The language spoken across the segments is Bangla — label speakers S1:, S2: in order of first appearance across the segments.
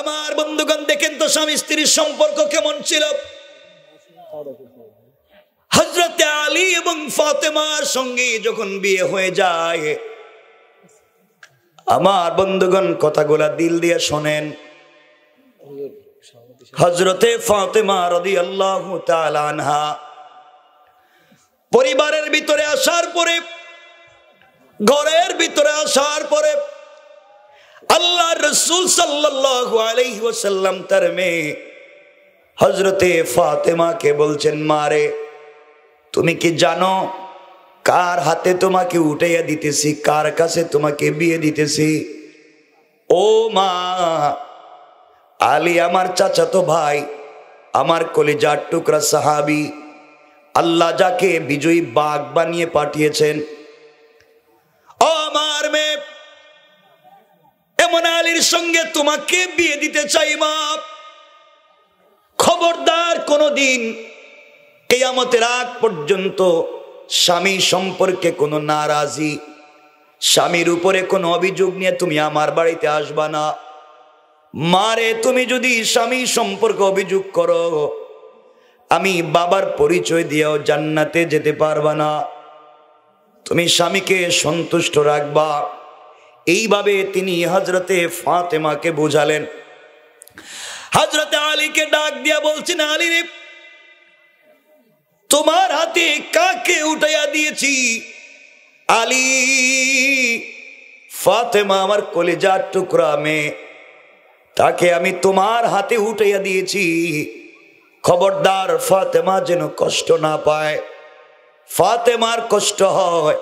S1: আমার বন্ধুগণ দেখেন তো স্বামী স্ত্রীর সম্পর্ক কেমন ছিল। হযরত আলী এবং ফাতেমার সঙ্গে যখন বিয়ে হয়ে যায়, আমার বন্ধুগণ কথাগুলা দিল দিয়ে শোনেন। হযরতে ফাতেমা রাদিয়াল্লাহু তাআলা আনহা পরিবারের ভিতরে আসার পরে, ঘরের ভিতরে আসার পরে আল্লাহর রাসূল সাল্লাল্লাহু আলাইহি ওয়াসাল্লাম তার মেয়ে হযরতে ফাতেমাকে বলছেন, মারে তুমি কি জানো কার হাতে তোমাকে উঠাইয়া দিতেছি, কার কাছে তোমাকে বিয়ে দিতেছি? ও মা, আলী আমার চাচাতো ভাই, আমার কলিজার টুকরা সাহাবী, আল্লাহ যাকে বিজয়ী বাঘ বানিয়ে পাঠিয়েছেন। ও আমার মেয়ে, এমন আলীর সঙ্গে তোমাকে বিয়ে দিতে চাই মা। খবরদার কোনদিন কিয়ামতের আগ পর্যন্ত স্বামী সম্পর্কে কোনো নারাজি, স্বামীর উপরে কোনো অভিযোগ নিয়ে তুমি আমার বাড়িতে আসবা না। মারে, তুমি যদি স্বামী সম্পর্কে অভিযোগ করো, আমি বাবার পরিচয় দিয়েও জান্নাতে যেতে পারবা না। তুমি স্বামীকে সন্তুষ্ট রাখবা। এইভাবে তিনি হযরতে ফাতেমাকে বুঝালেন। হযরতে আলীকে ডাক দিয়া বলছেন, আলী রে, তোমার হাতে কাকে উঠাইয়া দিয়েছি? আলী, ফাতেমা আমার কলিজার টুকরা মেয়ে, তাকে আমি তোমার হাতে উঠাইয়া দিয়েছি। খবরদার ফাতেমা যেন কষ্ট না পায়, ফাতেমার কষ্ট হয়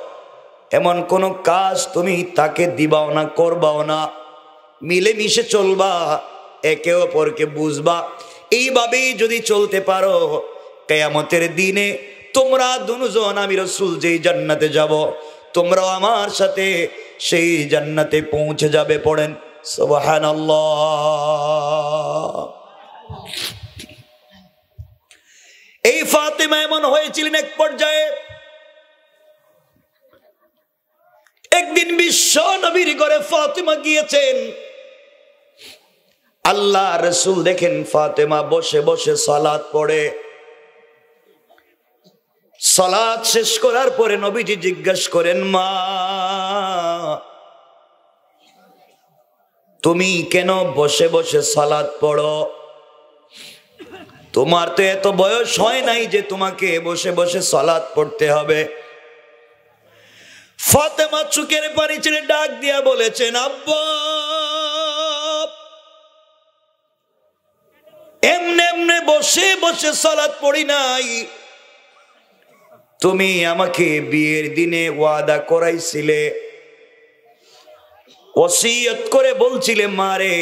S1: এমন কোনো কাজ তুমি তাকে দিবাও না, করবাও না। মিলেমিশে চলবা, একে অপরকে বুঝবা। এইভাবেই যদি চলতে পারো, কিয়ামতের দিনে তোমরা দুজন, আমি রাসূল যেই জান্নাতে যাব, তোমরাও আমার সাথে সেই জান্নাতে পৌঁছে যাবে। পড়েন সুবহানাল্লাহ। এই ফাতেমা এমন হয়েছিলেন, এক পর্যায়ে একদিন বিশ্ব নবীর ঘরে ফাতেমা গিয়েছেন। আল্লাহ রাসূল দেখেন ফাতেমা বসে বসে সালাত পড়ে। সালাত শেষ করার পরে নবীজি জিজ্ঞাসা করেন, মা তুমি কেন বসে বসে সালাত পড়ো? তোমার তো এত বয়স হয় নাই যে তোমাকে বসে বসে সালাত পড়তে হবে। ফাতেমা চোখের পানি ছেড়ে ডাক দিয়া বলেছেন, আব্বা, এমনে এমনে বসে বসে সালাত পড়ি নাই। তুমি আমাকে বিয়ের দিনে ওয়াদা করাইছিলে, ওসিয়ত করে বলছিলে, মারে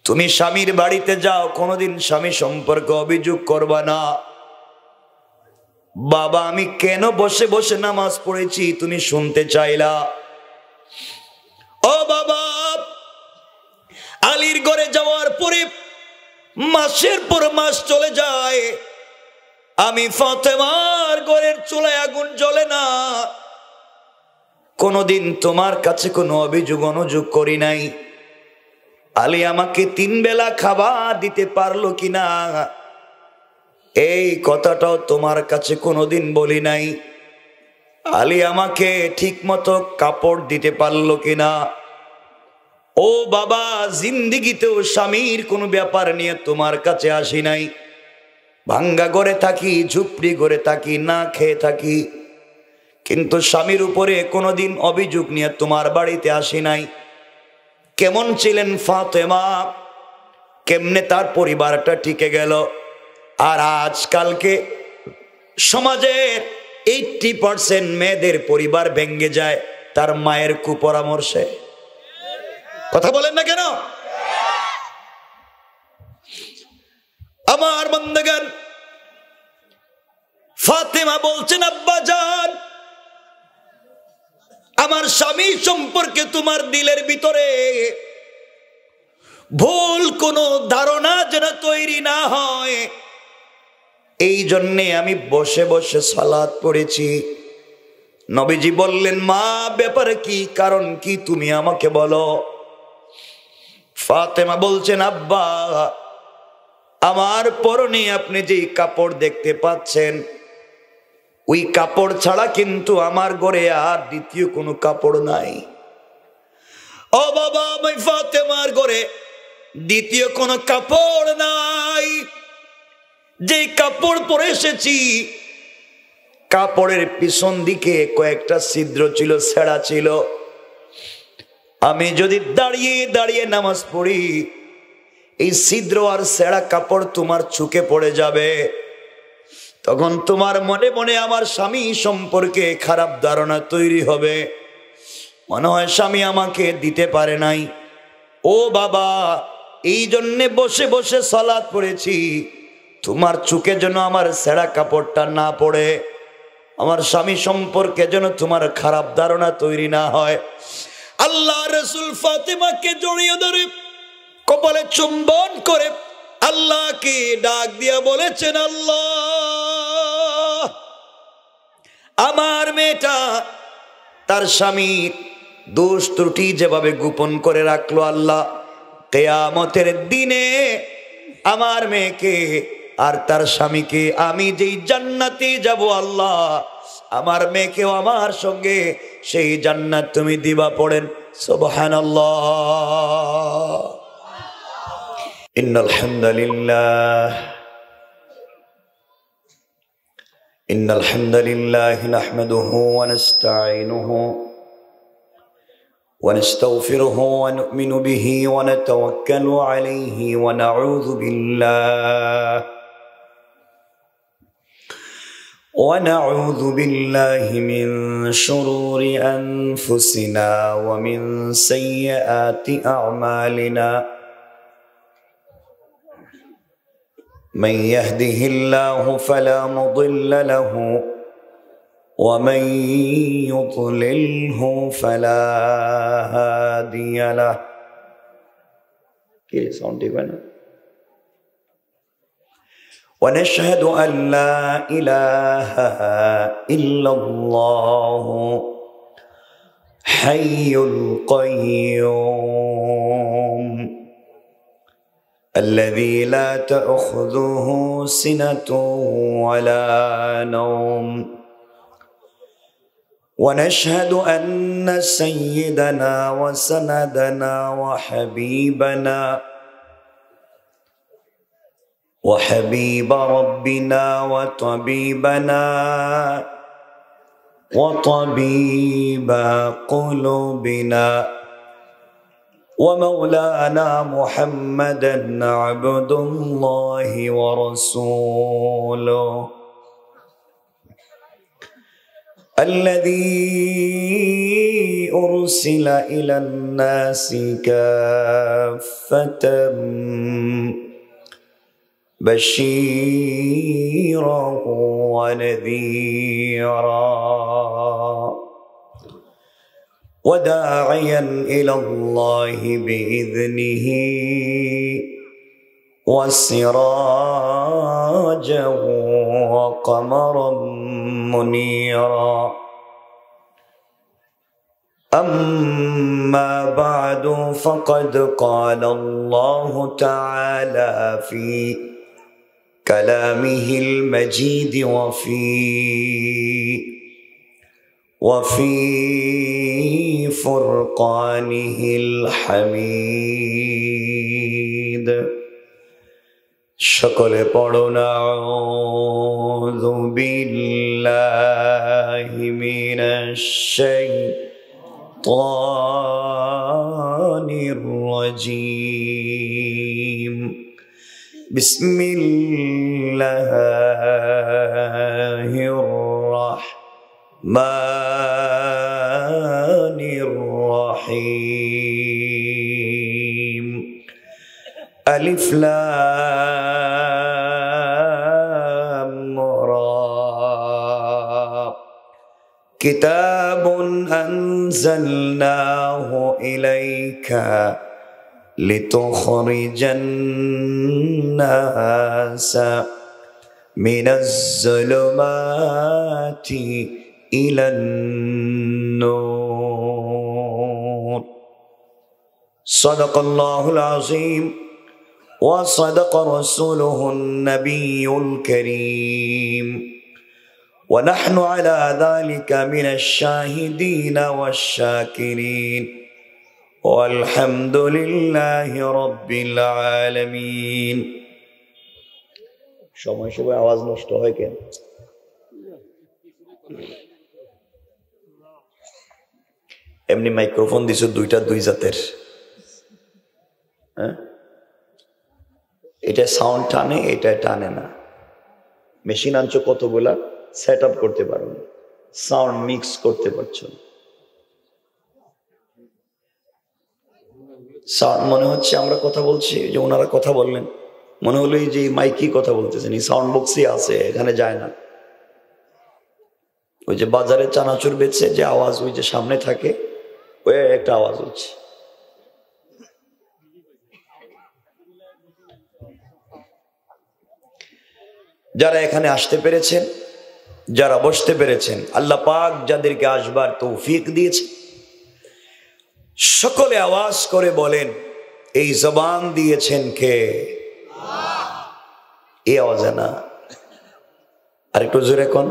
S1: তুমি স্বামীর বাড়িতে যাও, কোনোদিন স্বামী সম্পর্কে অভিযোগ করবা না। বাবা, আমি কেন বসে বসে নামাজ পড়েছি তুমি শুনতে চাইলা? ও বাবা, আলীর ঘরে যাওয়ার পরে মাসের পর মাস চলে যায়, আমি ফাতেমার ঘরের চুলায় আগুন জ্বলে না। কোনোদিন তোমার কাছে কোনো অভিযোগ অনুযোগ করি নাই। আলী আমাকে 3 বেলা খাবার দিতে পারলো কিনা, এই কথাটাও তোমার কাছে কোনোদিন বলি নাই। আলী আমাকে ঠিক মতো কাপড় দিতে পারলো কিনা। ও বাবা, জিন্দিগিতেও স্বামীর কোনো ব্যাপার নিয়ে তোমার কাছে আসি নাই। ভাঙ্গা ঘরে থাকি, ঝুপড়ি ঘরে থাকি, না খেয়ে থাকি, কিন্তু স্বামীর উপরে কোনোদিন অভিযোগ নিয়ে তোমার বাড়িতে আসি নাই। কেমন ছিলেন ফাতেমা, কেমনে তার পরিবারটা টিকে গেল। আর আজকালকে সমাজের 80% মেয়েদের পরিবার ভেঙে যায় তার মায়ের কুপরামর্শে। কথা বলেন না কেন? আমার বন্ধুগণ, ফাতেমা বলছেন, আব্বা জান, আমার স্বামী সম্পর্কে তোমার দিলের ভিতরে ভুল কোনো ধারণা যেন তৈরি না হয়, এই জন্যে আমি বসে বসে সালাত পড়েছি। নবীজি বললেন, মা ব্যাপারে কি, কারণ কি, তুমি আমাকে বলো। ফাতেমা বলছেন, আব্বা আমার পরনে আপনি যেই কাপড় দেখতে পাচ্ছেন, ওই কাপড় ছাড়া কিন্তু আমার ঘরে আর দ্বিতীয় কোনো কাপড় নাই। ও বাবা, আমি ফাতেমার ঘরে দ্বিতীয় কোনো কাপড় নাই। যে কাপড় পরে এসেছি, কাপড়ের পিছন দিকে কয়েকটা ছিদ্র ছিল, ছেঁড়া ছিল। আমি যদি দাঁড়িয়ে দাঁড়িয়ে নামাজ পড়ি, এই ছিদ্র আর ছেঁড়া কাপড় তোমার চোখে পড়ে যাবে। তখন তোমার মনে মনে আমার স্বামী সম্পর্কে খারাপ ধারণা তৈরি হবে, মনে হয় স্বামী আমাকে দিতে পারে নাই। ও বাবা, এই জন্যে বসে বসে সালাত পড়েছি, তোমার চোখে যেন আমার ছেঁড়া কাপড়টা না পড়ে, আমার স্বামী সম্পর্কে যেন তোমার খারাপ ধারণা তৈরি না হয়। আল্লাহ রাসূল ফাতেমাকে জড়িয়ে ধরে কপালে চুম্বন করে আল্লাহকে ডাক দিয়া বলেছেন, আল্লাহ, আমার মেয়েটা তার স্বামীর দোষ ত্রুটি যেভাবে গোপন করে রাখলো, আল্লাহ কিয়ামতের দিনে আমার মেয়েকে আর তার স্বামীকে আমি যেই জান্নাতে যাব, আল্লাহ আমার মেয়েকেও আমার সঙ্গে সেই জান্নাত তুমি দিবা। পড়েন সুবহানাল্লাহ। ইন্নাল হামদালিল্লাহ নাহমাদুহু ওয়া নাস্তাঈনুহু ওয়া নাস্তাগফিরুহু ওয়া নু'মিনু বিহি ওয়া নাতাওয়াক্কালু আলাইহি ওয়া নাউযু বিল্লাহি মিন শুরুরি আনফুসিনা ওয়া মিন সাইয়্যাতি আ'মালিনা। من يهده الله فلا مضل له ومن يضلله فلا هادي له. ونشهد أن لا إله إلا الله حي القيوم الذي لا تأخذه سنة ولا نوم. ونشهد أن سيدنا وسندنا وحبيب ربنا وطبيب قلوبنا ومولانا محمدا عبد الله ورسوله الذي أرسل إلى الناس كافة بشيرا ونذيرا وداعيا إلى الله بإذنه وسراجا وقمرا منيرا. أما بعد، فقد قال الله تعالى في كلامه المجيد وفي فرقانه الحميد. সকলে পড়ুন আউযু বিল্লাহি মিনাশ শাইতানির রাজীম। বিসমিল্লাহির রাহমানির রহিম। আলিফ লাম রা। কিতাবুন আনজালনাহু ইলাইকা লিতুখরিজান নাসা মিনাজ যুলুমাতি ইলান নূর। সাদাকাল্লাহুল আযীম ওয়া সাদাকা রাসূলুহুন নাবিয়্যুল কারীম ওয়া নাহনু আলা যালিকা মিনাশ শাহিদিনা ওয়াশ শাকিরিন ওয়ালহামদুলিল্লাহি রাব্বিল আলামিন। সময় সময় আওয়াজ নষ্ট হয় কেন? এমনি মাইক্রোফোন দিছো দুইটা, দুই জাতের। হ্যাঁ, এটা সাউন্ড টানে, এটা টানে না। মেশিন আনছো কতগুলা, সেট আপ করতে পারো না, সাউন্ড মিক্স করতে পারছো না। সাউন্ড মনে হচ্ছে আমরা কথা বলছি, যে ওনারা কথা বললেন, মনে হলো যে মাইকি কথা বলতেছেন, এই সাউন্ড বক্সই আছে, এখানে যায় না। ওই যে বাজারে চানাচুর বেচে যে আওয়াজ ওই যে সামনে থাকে, ওই একটা আওয়াজ হচ্ছে। যারা এখানে আসতে পেরেছেন, যারা বসতে পেরেছেন, আল্লাহ পাক যাদেরকে আসবার তৌফিক দিয়েছে, সকলে আওয়াজ করে বলেন, এই জবান দিয়েছেন কে? এই আওয়াজে না, আরেকটু জোরে কোন,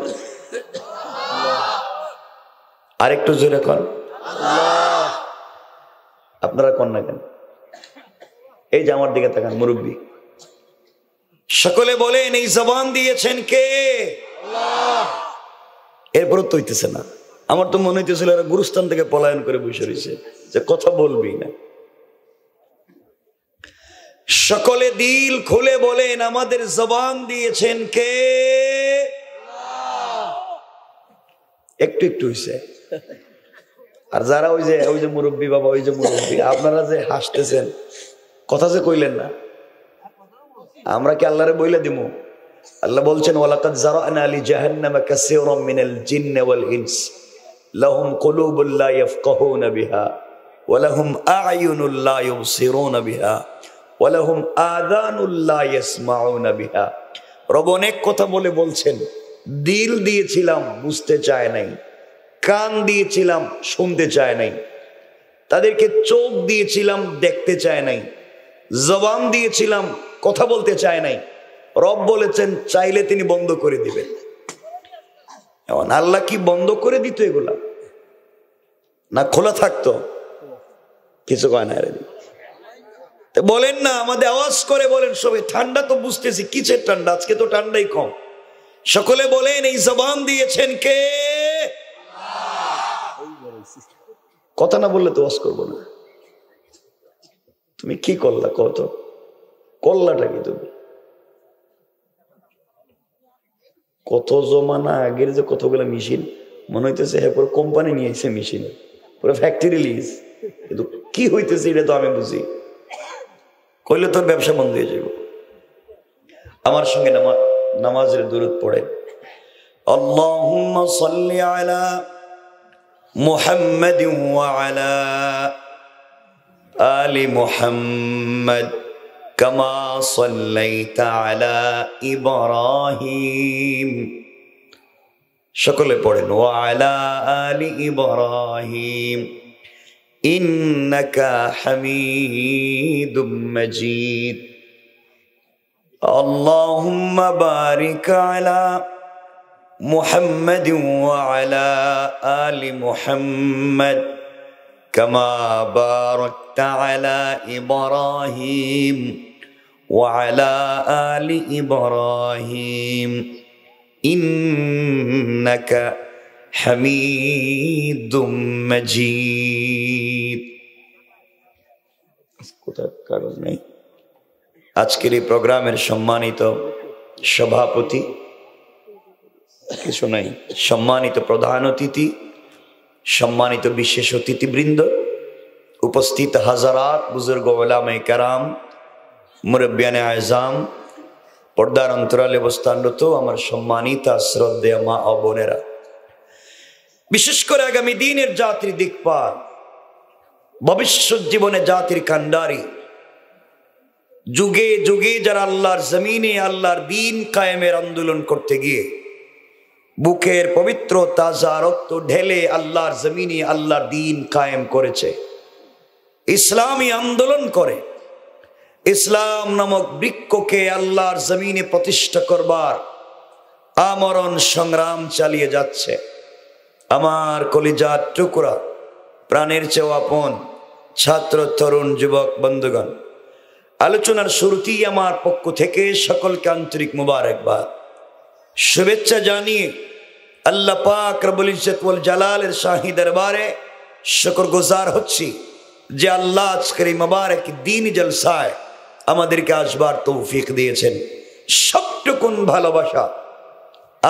S1: আরেকটু জোরে কোন। আপনারা কোন না কেন? এই যে আমার দিকে তাকান, মুরব্বী, সকলে বলেন এই জবান দিয়েছেন কে? এরপর তো হইতেছে না। আমার তো মনে হইতেছিল এরা গুরুস্থান থেকে পলায়ন করে বসে রয়েছে, যে কথা বলবি না। সকলে দিল খুলে বলেন আমাদের জবান দিয়েছেন কে? একটু একটু হইছে। আর যারা ওই যে মুরব্বী বাবা, ওই যে মুরব্বী, আপনারা যে হাসতেছেন, কথা যে কইলেন না, আমরা কি আল্লাহরে বইলে দিব? আল্লাহ বলছেন, ওয়ালাকাদ যারানা লি জাহান্নামা কাসীরাম মিনাল জিন্নি ওয়াল ইনস লাহুম কুলুবুন লা ইয়াফকাহুনা বিহা ওয়া লাহুম আ'য়ুনুন লা ইউবসিরুনা বিহা ওয়া লাহুম আযানুন লা ইয়াসমাউনা বিহা। রব অনেক কথা বলছেন, দিল দিয়েছিলাম বুঝতে চায় নাই, কান দিয়েছিলাম শুনতে চায় নাই, তাদেরকে চোখ দিয়েছিলাম দেখতে চায় নাই, জবান দিয়েছিলাম কথা বলতে চায় নাই। রব বলেছেন চাইলে তিনি বন্ধ করে দিবেন। এখন আল্লাহ কি বন্ধ করে দিত এগুলা, না খোলা থাকতো? কিছু কয় না। বলেন না, আমাদের আওয়াজ করে বলেন সবাই। ঠান্ডা তো বুঝতেছি, কিসের ঠান্ডা? আজকে তো ঠান্ডাই কম। সকলে বলেন এই জবান দিয়েছেন কে? কথা না বললে তো ওয়াজ করবো না। তুমি কি করলা, কত করলাটা কি? তুমি কত জমানা আগের যে কতগুলো মেশিন, মনে হইতেছে হ্যাঁ পুরো কোম্পানি নিয়ে এসে মেশিন, পুরো ফ্যাক্টরি লিজ। কিন্তু কি হইতেছে এটা তো আমি বুঝি। কইলে তোর ব্যবসা বন্ধ হয়ে যাব। আমার সঙ্গে নামাজের দুরূদ পড়ে, আল্লাহুম্মা সাল্লি আলা মুহাম্মাদিন ওয়া আলা আলি মুহাম্মাদ কামা সাল্লাইতা আলা ইব্রাহিম। সকলে পড়েন, ওয়া আলা আলি ইব্রাহিম ইন্নাকা হামিদুম মাজিদ। আল্লাহুম্মা বারিক আলা মুহাম্মাদিন ওয়া আলা আলি মুহাম্মাদ কামা বারাকতা আলা ইব্রাহিম ওয়া আলা আলি ইব্রাহিম ইন্নাকা হামিদুম মাজিদ। কোথায় কারণ নেই। আজকের এই প্রোগ্রামের সম্মানিত সভাপতি, কিছু নাই, সম্মানিত প্রধান অতিথি, সম্মানিত বিশেষ অতিথিবৃন্দ, উপস্থিত হাজারাত বুজুর্গ উলামায়ে কেরাম, মুরব্বিয়ানে আযম, পর্দার অন্তরালে অবস্থানরত আমার সম্মানিত শ্রদ্ধেয় মা ও বোনেরা, বিশেষ করে আগামী দিনের জাতির দিকপাল, ভবিষ্যৎ জীবনে জাতির কান্ডারি, যুগে যুগে যারা আল্লাহর জমিনে আল্লাহর দ্বীন কায়েমের আন্দোলন করতে গিয়ে বুকের পবিত্র তাজা রক্ত ঢেলে আল্লাহর জমিনে আল্লাহর দ্বীন কায়েম করেছে, ইসলামী আন্দোলন করে, ইসলাম নামক বৃক্ষকে আল্লাহর জমিনে প্রতিষ্ঠা করবার আমরণ সংগ্রাম চালিয়ে যাচ্ছে। আমার কলিজার টুকরা, প্রাণের চেয়ে আপন ছাত্র, তরুণ, যুবক বন্ধুগণ, আলোচনার শুরুতেই আমার পক্ষ থেকে সকলকে আন্তরিক মুবারকবাদ, শুভেচ্ছা জানিয়ে আল্লাহ পাক রব্বুল ইজ্জত ওয়াল জালালের শাহী দরবারে শুকরগুজার হচ্ছি যে আল্লাহ আজকের এই মুবারক দিন জলসায় আমাদেরকে আসবার তৌফিক দিয়েছেন। সবটুকুন ভালোবাসা,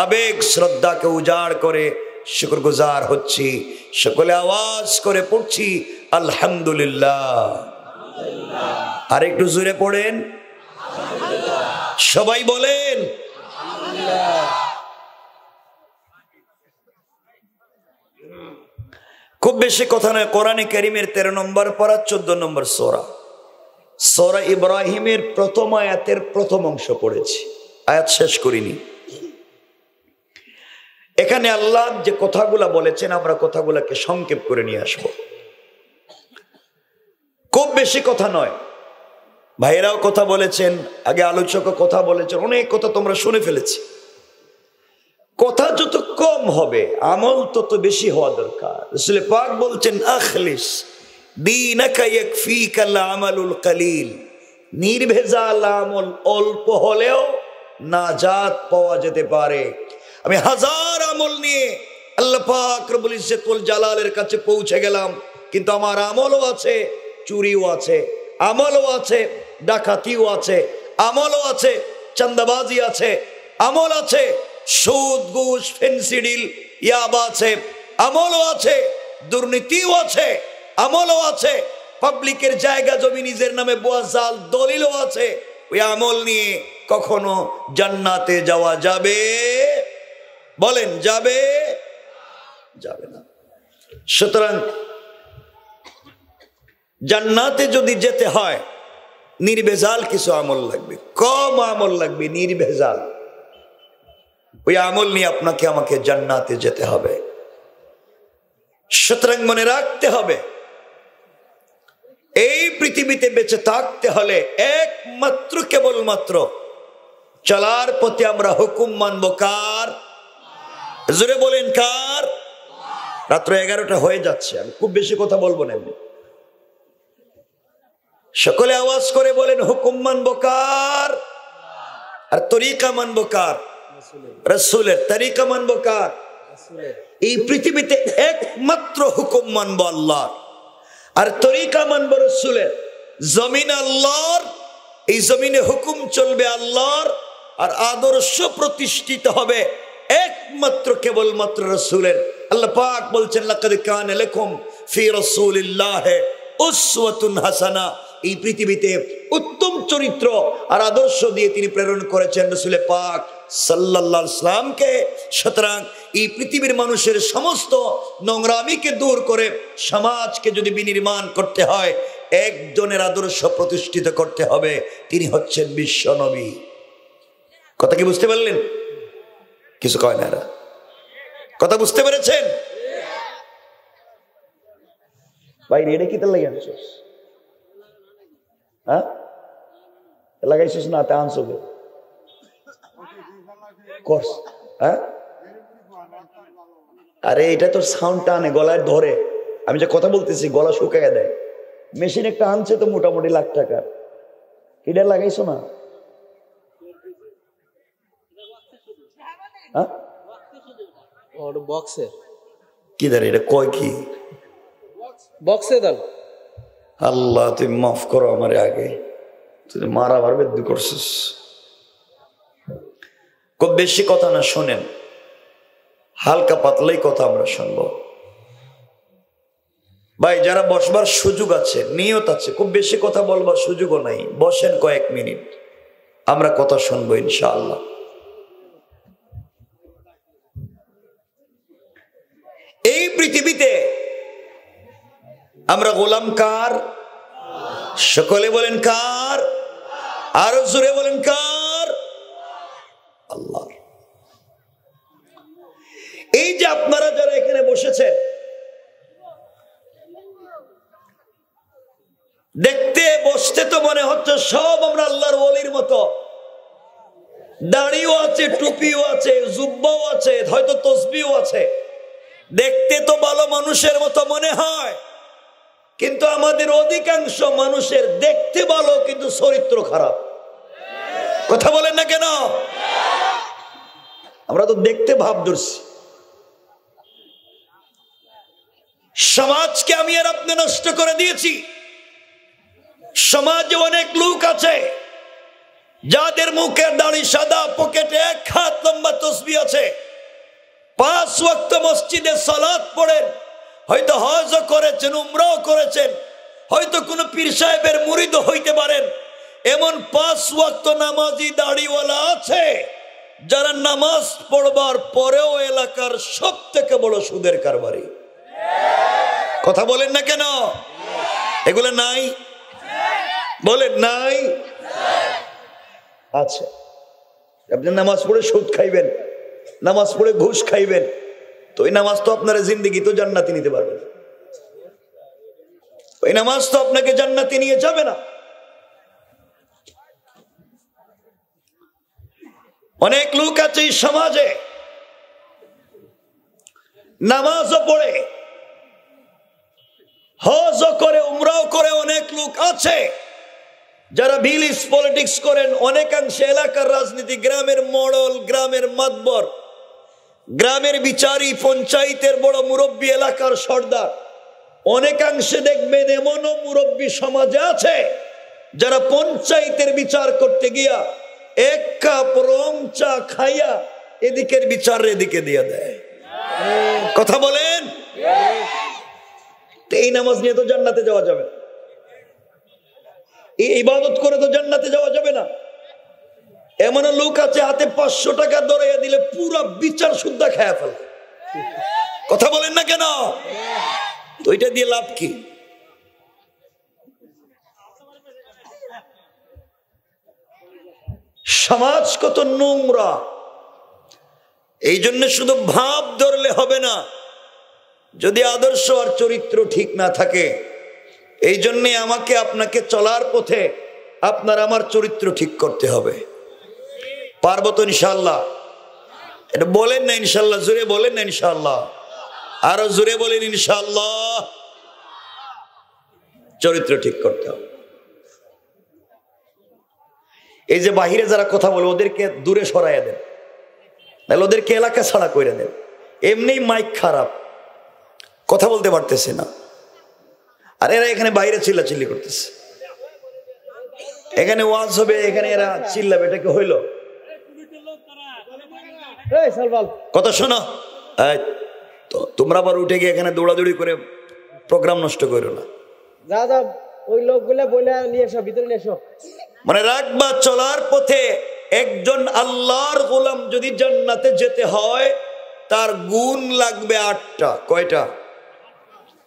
S1: আবেগ, শ্রদ্ধাকে উজাড় করে শুকরগুজার হচ্ছি। সকলে আওয়াজ করে পড়ছি আলহামদুলিল্লাহ। আর একটু জোরে পড়েন, সবাই বলেন। খুব বেশি কথা নয়, কোরআনে কারীমের 13 নম্বর পারা 14 নম্বর সূরা, সূরা ইব্রাহিমের প্রথম আয়াতের প্রথম অংশ পড়েছি, আয়াত শেষ করিনি। এখানে আল্লাহ যে কথাগুলা বলেছেন আমরা কথাগুলাকে সংক্ষেপ করে নিয়ে আসব। খুব বেশি কথা নয়, ভাইরাও কথা বলেছেন, আগে আলোচকও কথা বলেছেন, অনেক কথা তোমরা শুনে ফেলেছি। কথা যত কম হবে আমল তত বেশি হওয়া দরকার। রাসূল পাক বলছেন আখলিস দীনাকা ইয়াকফিকাল আমালুল কলিল, নির্ভেজাল আমল অল্প হলেও নাজাত পাওয়া যেতে পারে। আমি হাজার আমল নিয়ে আল্লাহ পাক রব্বুল ইজ্জত ওয়াল জালালের কাছে পৌঁছে গেলাম, কিন্তু আমার আমলও আছে, চুরিও আছে, আমলও আছে, ডাকাতিও আছে, আমলও আছে, চাঁদাবাজি আছে, আমল আছে, সুদ ঘুষ ফেন্সিডিল ইয়াবা আছে, আমলও আছে, দুর্নীতিও আছে, আমলও আছে, পাবলিকের জায়গা জমি নিজের নামে বোয়া জাল দলিলও আছে। ওই আমল নিয়ে কখনো জান্নাতে যাওয়া যাবে? বলেন যাবে? যাবে না। সুতরাং জান্নাতে যদি যেতে হয় নির্ভেজাল কিছু আমল লাগবে, কম আমল লাগবে, নির্ভেজাল। ওই আমল নিয়ে আপনাকে আমাকে জান্নাতে যেতে হবে। সুতরাং মনে রাখতে হবে, এই পৃথিবীতে বেঁচে থাকতে হলে একমাত্র কেবলমাত্র চলার পথে আমরা হুকুম মানব কার? জোরে বলেন কার? রাত্র 11টা হয়ে যাচ্ছে, আমি খুব বেশি কথা বলবো না। সকলে আওয়াজ করে বলেন হুকুম মানব কার? আর তরিকা মানব কার? রাসূলের। তরিকা মানব কার? এই পৃথিবীতে একমাত্র হুকুম মানব আল্লাহর, আর তরিকা মানব রাসূলের। জমিন আল্লাহর, এই জমিনে হুকুম চলবে আল্লাহর, আর আদর্শ প্রতিষ্ঠিত হবে একমাত্র কেবলমাত্র রাসূলের। আল্লাহ পাক বলছেন লাকাদ কানা লাকুম ফি রাসূলিল্লাহি উসওয়াতুন হাসানা, এই পৃথিবীতে উত্তম চরিত্র আর আদর্শ দিয়ে তিনি প্রেরণ করেছেন রাসূল পাক সাল্লাল্লাহু আলাইহি ওয়াসাল্লামকে। সুতরাং এই পৃথিবীর মানুষের সমস্ত নোংরামিকে দূর করে সমাজকে যদি বিনির্মাণ করতে হয়, একজনের আদর্শ প্রতিষ্ঠিত করতে হবে, তিনি হচ্ছেন বিশ্ব নবী। কথা কি বুঝতে পারলেন? কিছু কয় না এরা, কথা বুঝতে পেরেছেন? ভাই রেডে কি তার লাগে আনছিস? হ্যাঁ লাগাইছিস না? তা আনছো কোর্স? হ্যাঁ আরে এটা তোর সাউন্ডটা আনে, গলায় ধরে। আমি যে কথা বলতেছি গলা শুকাইয়া দেয়। মেশিন একটা আনছে তো মোটামুটি লাখ টাকার, এটা লাগাইছো না? হ্যাঁ
S2: বক্সে
S1: কি দাঁড়ে এটা কয় কি
S2: বক্সে দাও।
S1: আল্লাহ তুই মাফ করো আমার, আগে তুই মারা মারবে দু করছিস। খুব বেশি কথা না, শোনেন, হালকা পাতলাই কথা আমরা শুনবো। ভাই যারা বসবার সুযোগ আছে, নিয়ত আছে, খুব বেশি কথা বলবার সুযোগও নাই, বসেন কয়েক মিনিট, আমরা কথা শুনবো ইনশাআল্লাহ। এই পৃথিবীতে আমরা গোলাম কার? সকলে বলেন কার? আরো জোরে বলেন কার? আল্লাহ। এই যে আপনারা যারা এখানে বসেছেন, দেখতে বসতে তো মনে হচ্ছে সব আমরা আল্লাহর ওলির মতো, দাড়িও আছে, টুপিও আছে, জুব্বাও আছে, হয়তো তসবিও আছে, দেখতে তো ভালো মানুষের মতো মনে হয়। কিন্তু আমাদের অধিকাংশ মানুষের দেখতে ভালো কিন্তু চরিত্র খারাপ। কথা বলেন না কেন? আমরা তো দেখতে ভাব ধরছি। সমাজকে আমি আর আপনি নষ্ট করে দিয়েছি। সমাজে অনেক লোক আছে যাদের মুখের দাড়ি সাদা, পকেটে 1 হাত লম্বা তসবিহ আছে, 5 ওয়াক্ত মসজিদে সালাত পড়েন, হয়তো হজ করেছেন, উমরাও করেছেন, হয়তো কোনো পীর সাহেবের মুরিদ হইতে পারেন। এমন 5 ওয়াক্ত নামাজি দাড়িওয়ালা আছে যারা নামাজ পড়বার পরেও এলাকার সব থেকে বড় সুদের কারবারি। কথা বলেন না কেন? এগুলো নাই? বলেন নাই? আচ্ছা, আপনি নামাজ পড়ে সুদ খাইবেন, নামাজ পড়ে ঘুষ খাইবেন, তো ওই নামাজ তো আপনার জিন্দেগি তো জান্নাতে নিতে পারবে না। ওই নামাজ তো আপনাকে জান্নাতে নিয়ে যাবে না। অনেক লোক আছে এই সমাজে নামাজও পড়ে, হজও করে, উমরাও করে। অনেক লোক আছে যারা ভিলেজ পলিটিক্স করেন, অনেকাংশে এলাকার রাজনীতি, গ্রামের মডল, গ্রামের মাতবর, গ্রামের বিচারী, পঞ্চায়েতের বড় মুরব্বী, এলাকার সর্দার। অনেকাংশে দেখবেন এমনও মুরব্বী সমাজে আছে যারা পঞ্চায়েতের বিচার করতে গিয়া 1 কাপ রং চা খাইয়া এদিকের বিচার এদিকে দিয়ে দেয়। কথা বলেন? এই নামাজ নিয়ে তো জান্নাতে যাওয়া যাবে না, এই ইবাদত করে তো জান্নাতে যাওয়া যাবে না। এমন লোক আছে হাতে 500 টাকা ধরাইয়া দিলে পুরা বিচার শুদ্ধা খায়া ফেলে। কথা বলেন না কেন? তো এটা দিয়ে লাভ কি? সমাজ কত নোংরা। এই জন্য শুধু ভাব ধরলে হবে না, যদি আদর্শ আর চরিত্র ঠিক না থাকে। এই জন্যে আমাকে আপনাকে চলার পথে আপনার আমার চরিত্র ঠিক করতে হবে। পারবো তো ইনশাআল্লাহ? এটা বলেন না ইনশাআল্লাহ? জোরে বলেন না ইনশাআল্লাহ? আরো জোরে বলেন ইনশাআল্লাহ। চরিত্র ঠিক করতে হবে। এই যে বাহিরে যারা কথা বলে ওদেরকে দূরে সরাইয়া দেন, তাহলে ওদেরকে এলাকা ছাড়া করে দেন। এমনি মাইক খারাপ, কথা বলতে পারতেছে না, আর এরা এখানে বাইরে চিল্লাচিল্লি করতেছে। এখানে ওয়াজ হবে, এখানে এরা চিল্লাবে, এটা কি হইল? কথা শোনো, তো তোমরা আবার উঠে গিয়ে এখানে দৌড়াদৌড়ি করে প্রোগ্রাম নষ্ট করো না।
S2: দাদা ওই লোকগুলা বলে নিয়ে এসো, ভিতরে নিয়ে এসো।
S1: মানে রাখবা, চলার পথে একজন আল্লাহর গোলাম যদি জান্নাতে যেতে হয় তার গুণ লাগবে 8টা। কয়টা?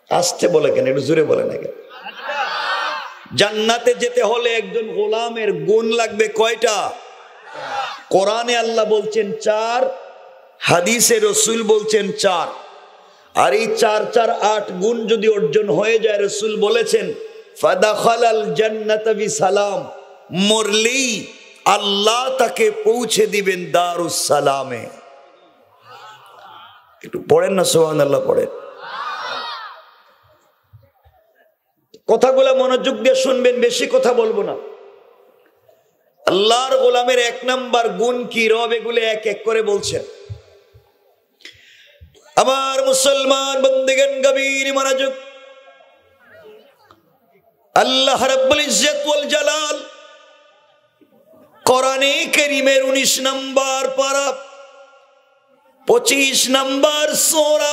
S1: আসতে বলে কেন, একটু জোরে বলে না কেন? জান্নাতে যেতে হলে একজন গোলামের গুণ লাগবে কয়টা? কোরআনে আল্লাহ বলছেন 4, হাদিসে রসুল বলছেন 4। আর এই 4 4 8 গুণ যদি অর্জন হয়ে যায়, রসুল বলেছেন ফাদাখালাল জান্নাতা বিসালাম, মরলেই আল্লাহ তাকে পৌঁছে দিবেন দারুস সালামে। একটু পড়েন না সুবহানাল্লাহ, পড়েন। কথাগুলো মনোযোগ দিয়ে শুনবেন, বেশি কথা বলবো না। আল্লাহর গোলামের 1 নাম্বার গুণ কি? রব এগুলো এক এক করে বলছেন। আমার মুসলমান বন্দেগান গভীর মনোযোগ। আল্লাহ রাব্বুল ইজ্জত ওয়াল জালাল কোরআনে কারীমের 19 নম্বর পারা 25 নম্বর সূরা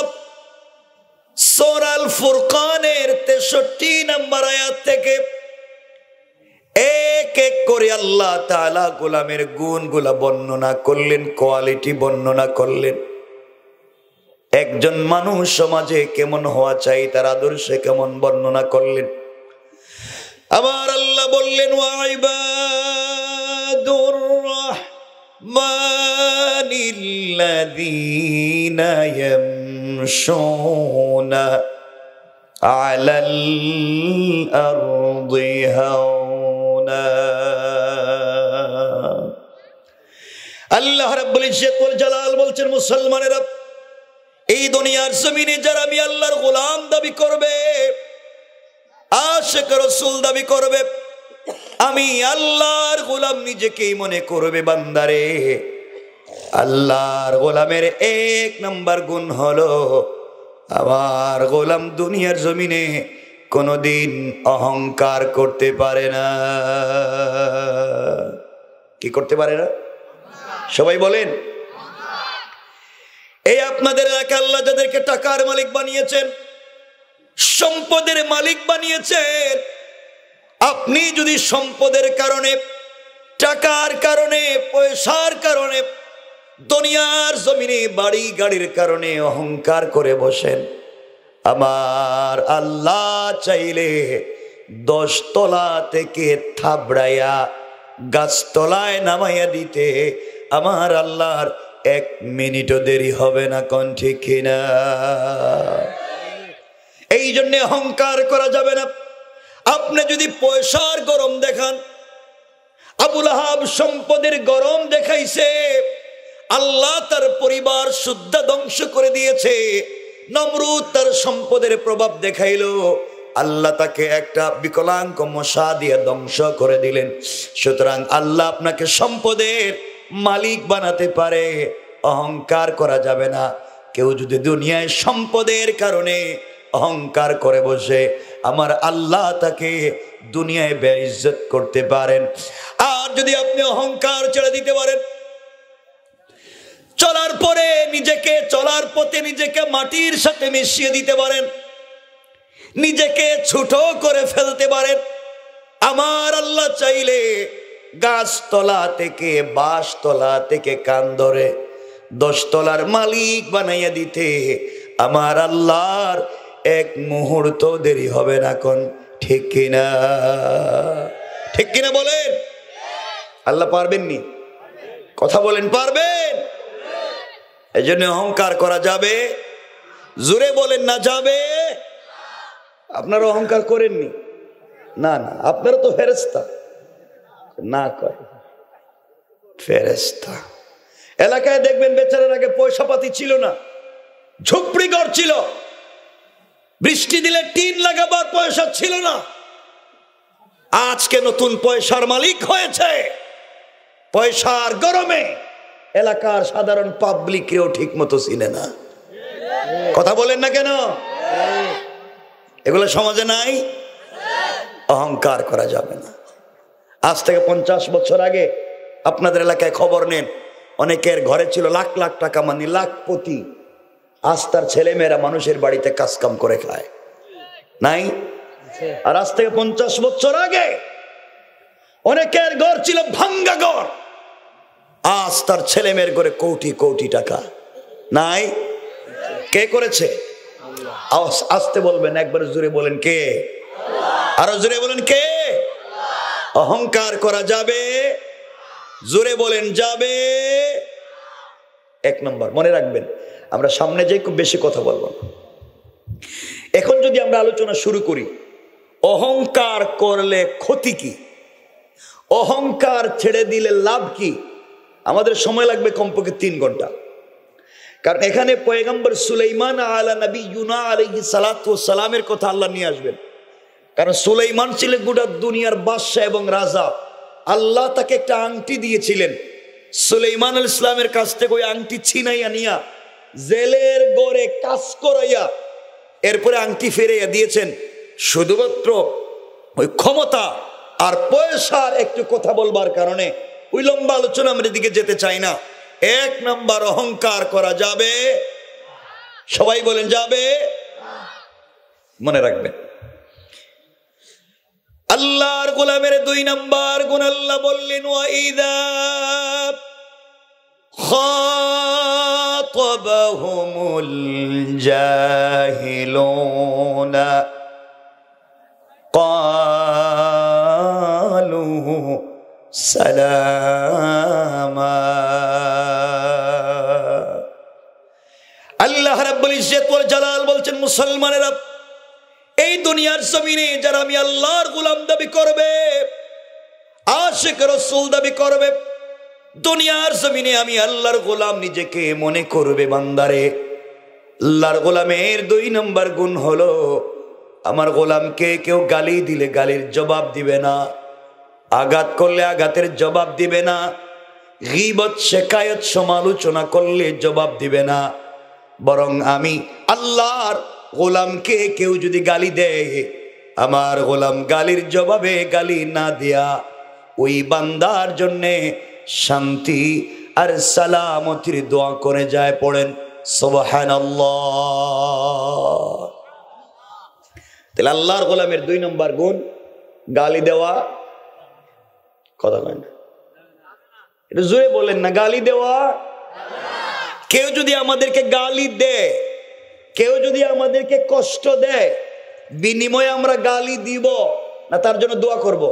S1: সূরা আল ফুরকানের 63 নম্বর আয়াত থেকে এক এক করে আল্লাহ তাআলা গোলামের গুণগুলা বর্ণনা করলেন, কোয়ালিটি বর্ণনা করলেন। একজন মানুষ সমাজে কেমন হওয়া চাই, তার আদর্শে কেমন বর্ণনা করলেন। আবার আল্লাহ বললেন ওয়াইবাদুর রাহমানিল্লাযীনা ইয়ামশুনা আলাল আরদি হাওনা। আল্লাহ রাব্বুল ইজ্জত ওয়াল জালাল বলছেন, মুসলমানেরা, এই দুনিয়ার জমিনে যারা আমি আল্লাহর গোলাম দাবি করবে, আশিক রাসূল দাবি করবে, আমি আল্লাহর গোলাম নিজেকেই মনে করবে, বান্দারে, আল্লাহর গোলামের এক নাম্বার গুণ হলো আমার গোলাম দুনিয়ার জমিনে কোনোদিন অহংকার করতে পারে না। কি করতে পারে না? সবাই বলেন। এই আপনাদের এলাকা আল্লাহ যাদেরকে টাকার মালিক বানিয়েছেন, সম্পদের মালিক বানিয়েছেন, আপনি যদি সম্পদের কারণে, টাকার কারণে, পয়সার কারণে, দুনিয়ার জমিনে বাড়ি গাড়ির কারণে অহংকার করে বসেন, আমার আল্লাহ চাইলে 10 তলা থেকে থাবড়াইয়া গাছতলায় নামাইয়া দিতে আমার আল্লাহর 1 মিনিটও দেরি হবে না। কোন ঠিক কিনা? এই জন্য অহংকার করা যাবে না। আপনি যদি পয়সার গরম দেখান, আবু লাহাব সম্পদের গরম দেখাইছে, আল্লাহ তার পরিবার শুদ্ধ ধ্বংস করে দিয়েছে। নমরুদ তার সম্পদের প্রভাব দেখাইলো, আল্লাহ তাকে একটা বিকলাঙ্গ মশা দিয়ে ধ্বংস করে দিলেন। সুতরাং আল্লাহ আপনাকে সম্পদের মালিক বানাতে পারে, অহংকার করা যাবে না। কেউ যদি দুনিয়ায় সম্পদের কারণে অহংকার করে বসে, আমার আল্লাহ তাকে দুনিয়ায় বেইজ্জত করতে পারেন। আর যদি আপনি অহংকার ছেড়ে দিতে পারেন, চলার পরে নিজেকে, চলার পথে নিজেকে মাটির সাথে মিশিয়ে দিতে পারেন, নিজেকে ছোট করে ফেলতে পারেন, আমার আল্লাহ চাইলে গাছতলা থেকে, বাঁশতলা থেকে কান ধরে 10 তলার মালিক বানাইয়া দিতে আমার আল্লাহর 1 মুহূর্ত দেরি হবে না। কোন ঠিক কিনা? ঠিক কিনা বলেন? আল্লাহ পারবেননি? কথা বলেন, পারবেন? এই জন্য অহংকার করা যাবে? জোরে বলেন না যাবে? আপনারা অহংকার করেননি? না না, আপনারা তো ফেরেশতা। না করে ফেরেশতা। এলাকায় দেখবেন বেচারার আগে পয়সা পাতি ছিল না, ঝুপড়ি ঘর ছিল, বৃষ্টি দিলে টিন লাগাবার পয়সা ছিল না। আজকে নতুন পয়সার মালিক হয়েছে। পয়সার গরমে এলাকার সাধারণ পাবলিককেও ঠিক মতো চিনে না। কথা বলেন না কেন? এগুলো সমাজে নাই। অহংকার করা যাবে না। আজ থেকে 50 বছর আগে আপনাদের এলাকায় খবর নেন, অনেকের ঘরে ছিল লাখ লাখ টাকা, মানে লাখপতি। আজ তার ছেলেমেয়েরা মানুষের বাড়িতে কাজকাম করে খায়, নাই? আর আজ থেকে 50 বছর আগে অনেকের ঘর ছিল ভাঙ্গা ঘর, আজ তার ছেলেমেয়ের ঘরে কোটি কোটি টাকা, নাই? কে করেছে? আসতে বলবেন, একবার জোরে বলেন কে? আরো জোরে বলেন কে? অহংকার করা যাবে? জোরে বলেন যাবে? 1 নম্বর মনে রাখবেন, আমরা সামনে যাই, খুব বেশি কথা বলবো না। এখন যদি আমরা আলোচনা শুরু করি, অহংকার করলে ক্ষতি কি, অহংকার ছেড়ে দিলে লাভ কি, আমাদের সময় লাগবে কমপক্ষে 3 ঘন্টা। কারণ এখানে পয়গম্বর সুলাইমান আলা নবিয়ুনা আলাইহিস সালাতু ওয়াস সালামের কথা আল্লাহ নিয়ে আসবেন। কারণ সুলাইমান ছিলেন গোটা দুনিয়ার বাদশা এবং রাজা। আল্লাহ তাকে একটা আংটি দিয়েছিলেন। সুলাইমান আলাইহিস সালামের কাছ থেকে ওই আংটি ছিনাইয়া নিয়া জেলের গড়ে কাজ করাইয়া এরপরে আংটি ফিরাইয়া দিয়েছেন। শুধুমাত্র ওই ক্ষমতা আর পয়সার একটু কথা বলবার কারণে। ওই লম্বা আলোচনা আমরা দিকে যেতে চাই না। 1 নম্বর অহংকার করা যাবে? সবাই বলেন যাবে? মনে রাখবেন, আল্লাহর গোলামের 2 নম্বর গুণ আল্লাহ বললেন, ওয়াইদা খাতাবাহুমুল জাহিলুনা ক্বালু সালামা। আল্লাহ রাব্বুল ইজ্জত ওয়াল জালাল বলছেন, মুসলমানেরা, এই দুনিয়ার জমিনে যারা আমি আল্লাহর গোলাম দাবি করবে, আশিক রাসূল দাবি করবে, দুনিয়ার জমিনে আমি আল্লাহর গোলাম নিজেকে মনে করবে, বান্দারে আল্লাহর গোলামের 2 নম্বর গুণ হলো আমার গোলামকে কেউ গালি দিলে গালির জবাব দিবে না, আঘাত করলে আঘাতের জবাব দিবে না, গীবত শিকায়ত সমালোচনা করলে জবাব দিবে না। বরং আমি আল্লাহর গোলামকে কেউ যদি গালি দেয়, আমার গোলাম গালির জবাবে গালি না দেয়া ওই বান্দার জন্যে শান্তি আর সালামতির দোয়া করে যায়। পড়েন সুবহানাল্লাহ। তাহলে আল্লাহর গোলামের 2 নম্বর গুণ গালি দেওয়া। কথা কয় না, এটা জোরে বলেন না, গালি দেওয়া। কেউ যদি আমাদেরকে গালি দেয়, কেউ যদি আমাদেরকে কষ্ট দেয়, বিনিময়ে আমরা গালি দিব না তার জন্য দোয়া করব?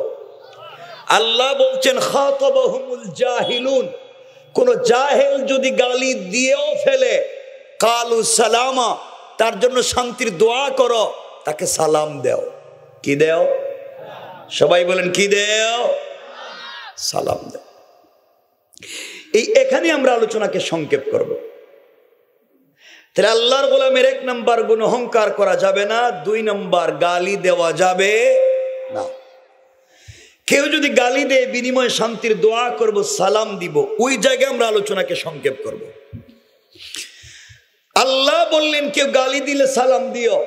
S1: আল্লাহ বলছেন খাতাবাহুমুল জাহিলুন, কোন জাহেল যদি গালি দিয়েও ফেলে, কালু সালামা, তার জন্য শান্তির দোয়া করো, তাকে সালাম দাও। কি দাও? সবাই বলেন কি দাও? সালাম দাও। এখানে আমরা আলোচনাকে সংক্ষেপ করব। তাহলে আল্লাহর গোলামের 1 নম্বর গুণ অহংকার করা যাবে না, 2 নম্বর গালি দেওয়া যাবে না। কেউ যদি গালি দেয় বিনিময়ে শান্তির দোয়া করব, সালাম দিব, ওই জায়গায় আমরা আলোচনাকে সংক্ষেপ করব। আল্লাহ বললেন কেউ গালি দিলে সালাম দিও।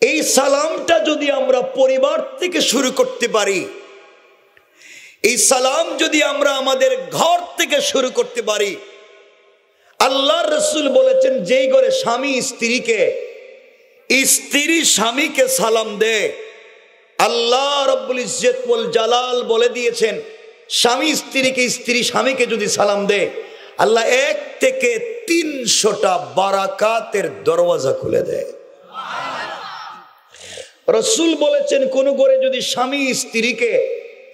S1: এই সালামটা যদি আমরা পরিবার থেকে শুরু করতে পারি, এই সালাম যদি আমরা আমাদের ঘর থেকে শুরু করতে পারি, আল্লাহর রাসূল বলেছেন যেই ঘরে স্বামী স্ত্রীকে, স্ত্রী স্বামীকে সালাম দেয়, আল্লাহ রাব্বুল ইজ্জত ওয়াল জালাল বলে দিয়েছেন স্বামী স্ত্রীকে, স্ত্রী স্বামীকে যদি সালাম দেয়, আল্লাহ 1 থেকে 300টা বারাকাতের দরওয়াজা খুলে দেয়। রাসূল বলেছেন কোন ঘরে যদি স্বামী স্ত্রীকে,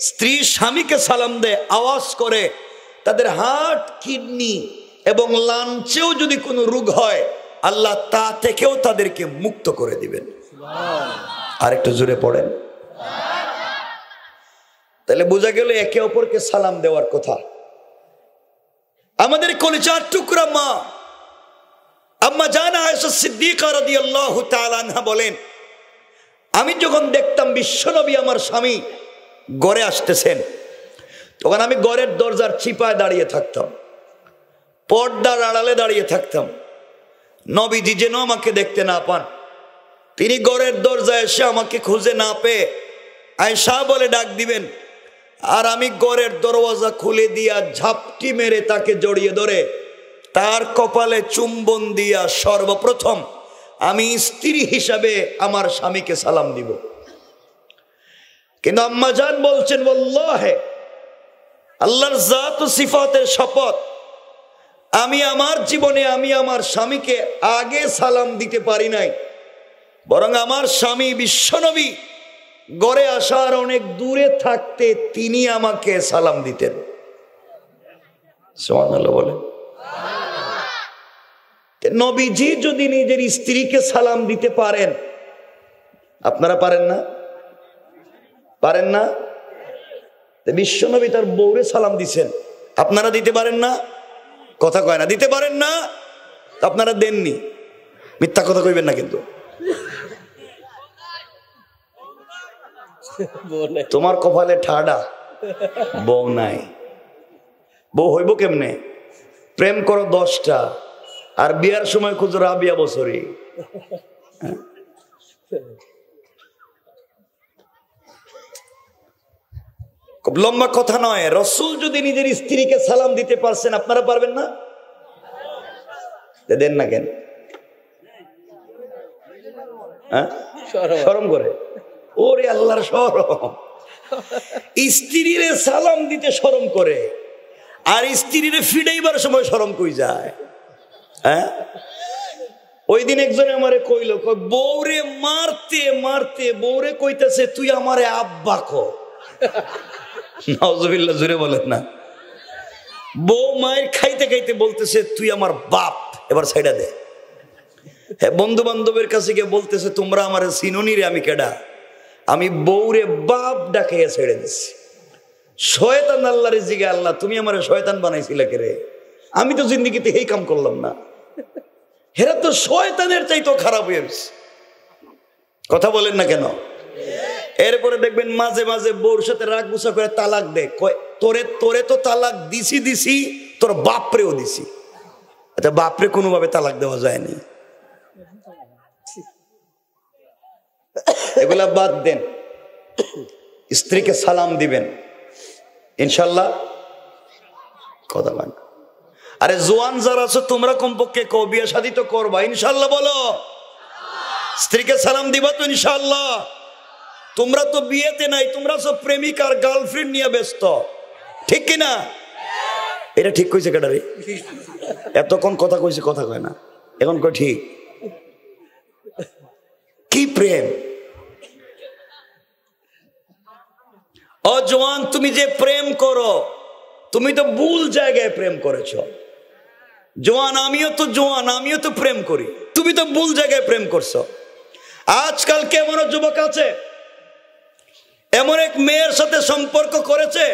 S1: স্ত্রী স্বামীকে সালাম দেয়, আওয়াজ করে, তাদের হার্ট, কিডনি এবং লাঞ্চেও যদি কোনো রোগ হয়, আল্লাহ তা থেকেও তাদেরকে মুক্ত করে দিবেন। আরেকটু জোরে পড়েন। তাহলে বোঝা গেল একে অপরকে সালাম দেওয়ার কথা। আমাদের কলিজার টুকরা মা আম্মা জান আয়েশা সিদ্দিকা রাদিয়াল্লাহু তাআলা আনহা বলেন, আমি যখন দেখতাম বিশ্বনবী আমার স্বামী ঘরে আসতেছেন, তখন আমি ঘরের দরজার চিপায় দাঁড়িয়ে থাকতাম, পর্দার আড়ালে দাঁড়িয়ে থাকতাম, নবীজি যেন আমাকে দেখতে না পান। তিনি ঘরের দরজায় এসে আমাকে খুঁজে না পেয়ে আয়েশা বলে ডাক দিবেন, আর আমি ঘরের দরওয়াজা খুলে দিয়া ঝাপটি মেরে তাকে জড়িয়ে ধরে তার কপালে চুম্বন দিয়া সর্বপ্রথম আমি স্ত্রী হিসাবে আমার স্বামীকে সালাম দিব। কিন্তু আম্মা জান বলছেন, ওয়াল্লাহি, আল্লাহর জাত ও সিফাতের শপথ, আমি আমার জীবনে আমি আমার স্বামীকে আগে সালাম দিতে পারি নাই, বরং আমার স্বামী বিশ্বনবী ঘরে আসার অনেক দূরে থাকতে তিনি আমাকে সালাম দিতেন। সুবহানাল্লাহ বলেন। নবীজি যদি নিজের স্ত্রীকে সালাম দিতে পারেন, আপনারা পারেন না? পারেন না? বিশ্বনবী তার বউরে সালাম দিছেন, আপনারা দিতে পারেন না? কথা কয় না, দিতে পারেন না? আপনারা দেননি, মিথ্যা কথা কইবেন না কিন্তু। তোমার কপালে ঠাডা, বউ নাই। বউ হইব কেমনে? প্রেম করো 10টা, আর বিয়ার সময় খুঁজো রাবিয়া বছরী। খুব লম্বা কথা নয়, রাসূল যদি নিজের স্ত্রীকে সালাম দিতে পারছেন, আপনারা পারবেন না? দেন না কেন? শরম করে? ওরে আল্লাহর শরম। স্ত্রীরে সালাম দিতে শরম করে, আর স্ত্রীরে ফিডাইবার সময় শরম কই যায়। হ্যাঁ, ওই দিন একজনে আমারে কইল, বউরে মারতে মারতে বউরে কইতেছে, তুই আমারে আব্বা কো। নাউজুবিল্লাহ, জোরে বলেন না। বউ মায়ের খাইতে খাইতে বলতেছে, তুই আমার বাপ, এবার সাইডা দে। হ্যাঁ, বন্ধু বান্ধবের কাছে গিয়ে বলতেছে তোমরা আমার চিনুনি রে, আমি কেডা? আমি বউরে বাপ ডাকাইয়া ছেড়ে দিচ্ছি। শয়তান আল্লাহরে জিগে, আল্লাহ তুমি আমার শয়তান বানাইছিলে কে রে? আমি তো জিন্দিগিতে এই কাম করলাম না। হেরা তো শয়তানের চাইতো খারাপ হয়ে গেছে। কথা বলেন না কেন? এরপরে দেখবেন মাঝে মাঝে বউর সাথে রাগ গুছা করে তালাক দে, তোরে তোরে তো তালাক দিছি, তোর বাপরেও দিছি। আচ্ছা, বাপরে কোনোভাবে তালাক দেওয়া যায়নি, এগুলা বাদ দেন। স্ত্রীকে সালাম দিবেন ইনশাল্লাহ। কথা বলেন। আরে জোয়ান যারা আছো তোমরা কমপক্ষে কও, বিয়ে শাদী তো করবা ইনশাল্লাহ, বলো। স্ত্রীকে সালাম দিবা তো ইনশাল্লাহ। তোমরা তো বিয়েতে নাই, তোমরা সব প্রেমিক আর গার্লফ্রেন্ড নিয়ে ব্যস্ত, ঠিক কিনা? এটা ঠিক কইছে কেডা রে? এতক্ষণ কথা কইছে, কথা কয় না, এখন কয় ঠিক। কি প্রেম! ও জওয়ান, তুমি যে প্রেম করো তুমি তো ভুল জায়গায় প্রেম করেছ। জওয়ান, আমিও তো প্রেম করি, তুমি তো ভুল জায়গায় প্রেম করছো। আজকাল কেমন যুবক আছে, এমন এক মেয়ের সাথে সম্পর্ক করেছে,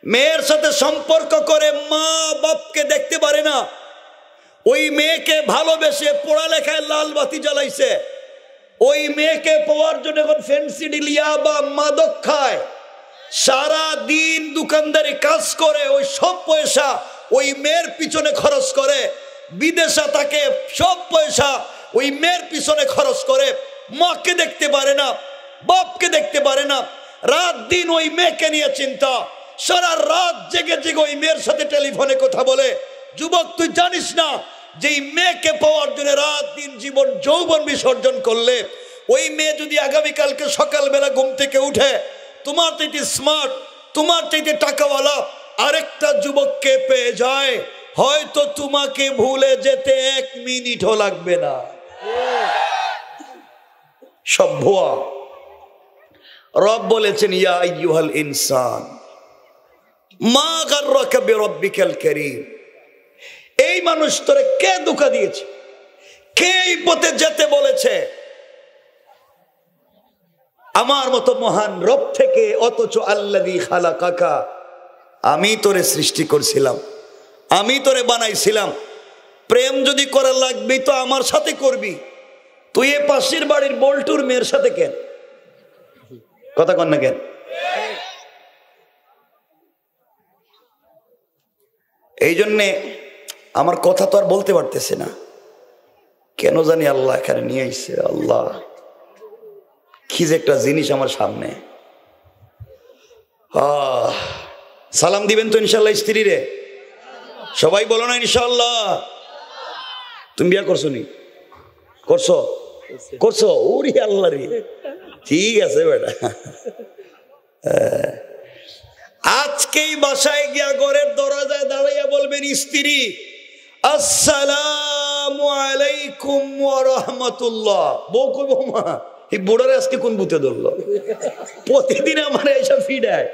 S1: মেয়ের সাথে সম্পর্ক করে মা বাপকে দেখতে পারে না, ওই মেয়েকে ভালোবেসে পড়ালেখায় লাল বাতি জ্বালাইছে, ওই মেয়েকে পাওয়ার জন্য এখন ফ্যান্সি ডিলিয়া বা মাদক খায়, সারা দিন দোকানদারি কাজ করে, ওই সব পয়সা ওই মেয়ের পিছনে খরচ করে, বিদেশে থাকে, সব পয়সা ওই মেয়ের পিছনে খরচ করে, মাকে দেখতে পারে না, বাপকে দেখতে পারে না, রাত দিন ওই মেয়েকে নিয়ে চিন্তা, সারা রাত জেগে জেগে ওই মেয়ের সাথে টেলিফোনে কথা বলে। যুবক, তুই জানিস না যে মেয়েকে পাওয়ার জন্য রাত দিন জীবন যৌবন বিসর্জন করলে ওই মেয়ে যদি আগামীকালকে সকালবেলা ঘুম থেকে উঠে তোমার চাইতে স্মার্ট, তোমার চাইতে টাকাওয়ালা আরেকটা যুবককে পেয়ে যায়, হয়তো তোমাকে ভুলে যেতে 1 মিনিটও লাগবে না। সব ভুয়া। রব বলেছেন, ইয়া আইয়ুহাল ইনসান মা গাররাকা বিরাব্বিকাল কারীম। এই মানুষ তোরে কে ধোঁকা দিয়েছে, কে এই পথে যেতে বলেছে আমার মতো মহান রব থেকে? অথচ আল্লাযী খালাকাকা, আমি তোরে সৃষ্টি করছিলাম, আমি তোরে বানাইছিলাম। প্রেম যদি করা লাগবে তো আমার সাথে করবি, তুই এ পাশের বাড়ির বল্টুর মেয়ের সাথে কেন? কথা কন না কেন? এই জন্যে আমার কথা তো আর বলতে পারতেছে না, কেন জানি আল্লাহ এখানে নিয়ে আইছে। আল্লাহ, কি যে একটা জিনিস আমার সামনে। সালাম দিবেন তো ইনশাল্লাহ স্ত্রী রে? সবাই বলো না ইনশাল্লাহ। তুমি বিয়া করছো নি? করছো? ওরে আল্লাহ রে, ঠিক আছে বেটা। আজকেই বাসায় গিয়া ঘরের দরজায় দাঁড়াইয়া বলবেন স্ত্রী, আসসালামু আলাইকুম ওয়া রাহমাতুল্লাহ। বউ কইব, মা এই বুড়ারে আজকে কোন ভূতে ধরলো? প্রতিদিন আমার এইসব ফিডায়,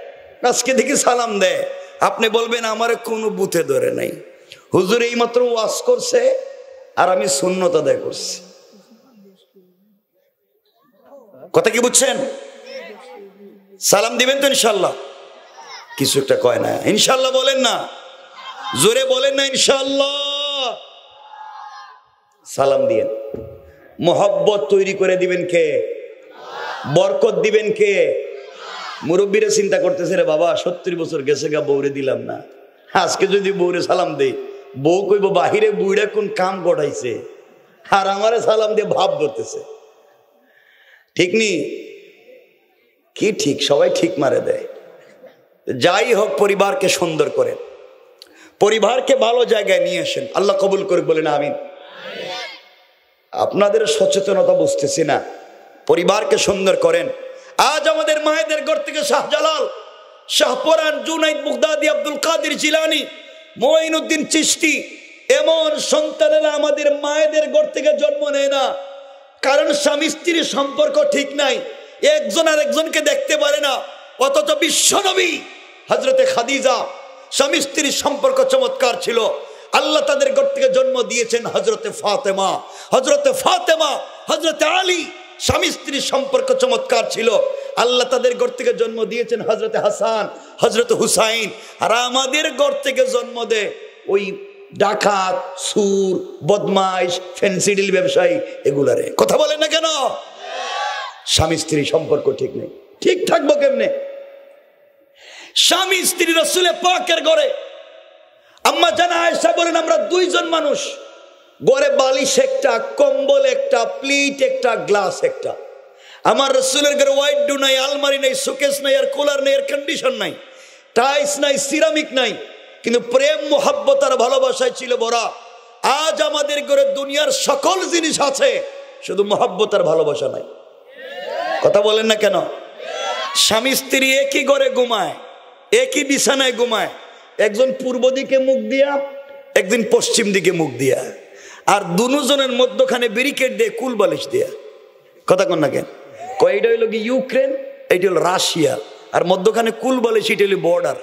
S1: আজকে দেখি সালাম দেয়। আপনি বলবেন আমারে কোনো ভূতে ধরে নাই, হুজুর এই মাত্র ওয়াজ করছে আর আমি সুন্নত আদায় করছি। কথা কি বুঝছেন? সালাম দিবেন তো ইনশাল্লাহ? কিছু একটা কয় না ইনশাল্লাহ, বলেন না, জোরে বলেন না ইনশাল্লাহ। সালাম দিয়েন। মোহাব্বত তৈরি করে দিবেন কে? বরকত দিবেন কে? মুরব্বীরা চিন্তা করতেছে, রে বাবা 70 বছর গেছে গা, বউরে দিলাম না, আজকে যদি বউরে সালাম দেই, বউ কইব বাহিরে বুইড়া কোন কাম গড়াইছে, আর আমারে সালাম দিয়ে ভাব ধরতেছে। ঠিক নি? কি ঠিক? সবাই ঠিক মারে দেয়। যাই হোক, পরিবারকে সুন্দর করেন, পরিবারকে ভালো জায়গায় নিয়ে আসেন, আল্লাহ কবুল করে, বলেন আমিন। আপনাদের সচেতনতা বুঝতেছি না, পরিবারকে সুন্দর করেন। আজ আমাদের মায়েদের ঘর থেকে শাহজালাল, শাহপরান, জুনাইদ, বুগদাদি, আব্দুল কাদের জিলানী, মঈনুদ্দিন চিশতি, এমন সন্তানেরা আমাদের মায়েদের ঘর থেকে জন্ম নেয় না, কারণ স্বামী স্ত্রীর সম্পর্ক ঠিক নাই, একজন আর একজনকে দেখতে পারে না। অথচ বিশ্বনবী হযরতে খাদিজা, স্বামী স্ত্রীর সম্পর্ক চমৎকার ছিল। আল্লাহ তাদের ঘর থেকে জন্ম দিয়েছেন হযরতে ফাতেমা, হযরতে আলী। স্বামী স্ত্রীর সম্পর্ক চমৎকার ছিল। আল্লাহ তাদের ঘর থেকে জন্ম দিয়েছেন হযরতে হাসান, হযরতে হুসাইন। আর আমাদের ঘর থেকে জন্ম দেয় ওই ডাকাত, সুর, বদমাইশ, ফেন্সিডিল ব্যবসায়ী, এগুলারে। কথা বলেন না কেন? স্বামী স্ত্রীর সম্পর্ক ঠিক নেই। ঠিক থাকবো কেমনে? স্বামী স্ত্রী রাসূলে পাকের ঘরে, আম্মা জানা আয়েশা বলেন, আমরা দুইজন মানুষ, ঘরে বালিশ একটা, কম্বল একটা, প্লেট একটা, গ্লাস একটা। আমার রাসূলের ঘরে হোয়াইট ডু নাই, আলমারি নাই, শোকেস নাই, আর কুলার নাই, এয়ার কন্ডিশন নাই, টাইলস নাই, সিরামিক নাই, কিন্তু প্রেম মোহাব্বত আর ভালোবাসায় ছিল ভরা। আজ আমাদের ঘরে দুনিয়ার সকল জিনিস আছে, শুধু মোহাব্বত আর ভালোবাসা নাই। কথা বলেন না কেন? স্বামী স্ত্রী একই ঘরে ঘুমায়, একই বিছানায় ঘুমায়, একজন পূর্ব দিকে মুখ দিয়া, একদিন পশ্চিম দিকে মুখ দিয়া, আর দুজনের মধ্যখানে ব্যারিকেড দিয়ে, কুল বালিশ দিয়া। কথা কন না কেন? এইটা হইল কি ইউক্রেন, এইটা হলো রাশিয়া, আর মধ্যখানে কুল বালিশ, এটা হলো বর্ডার।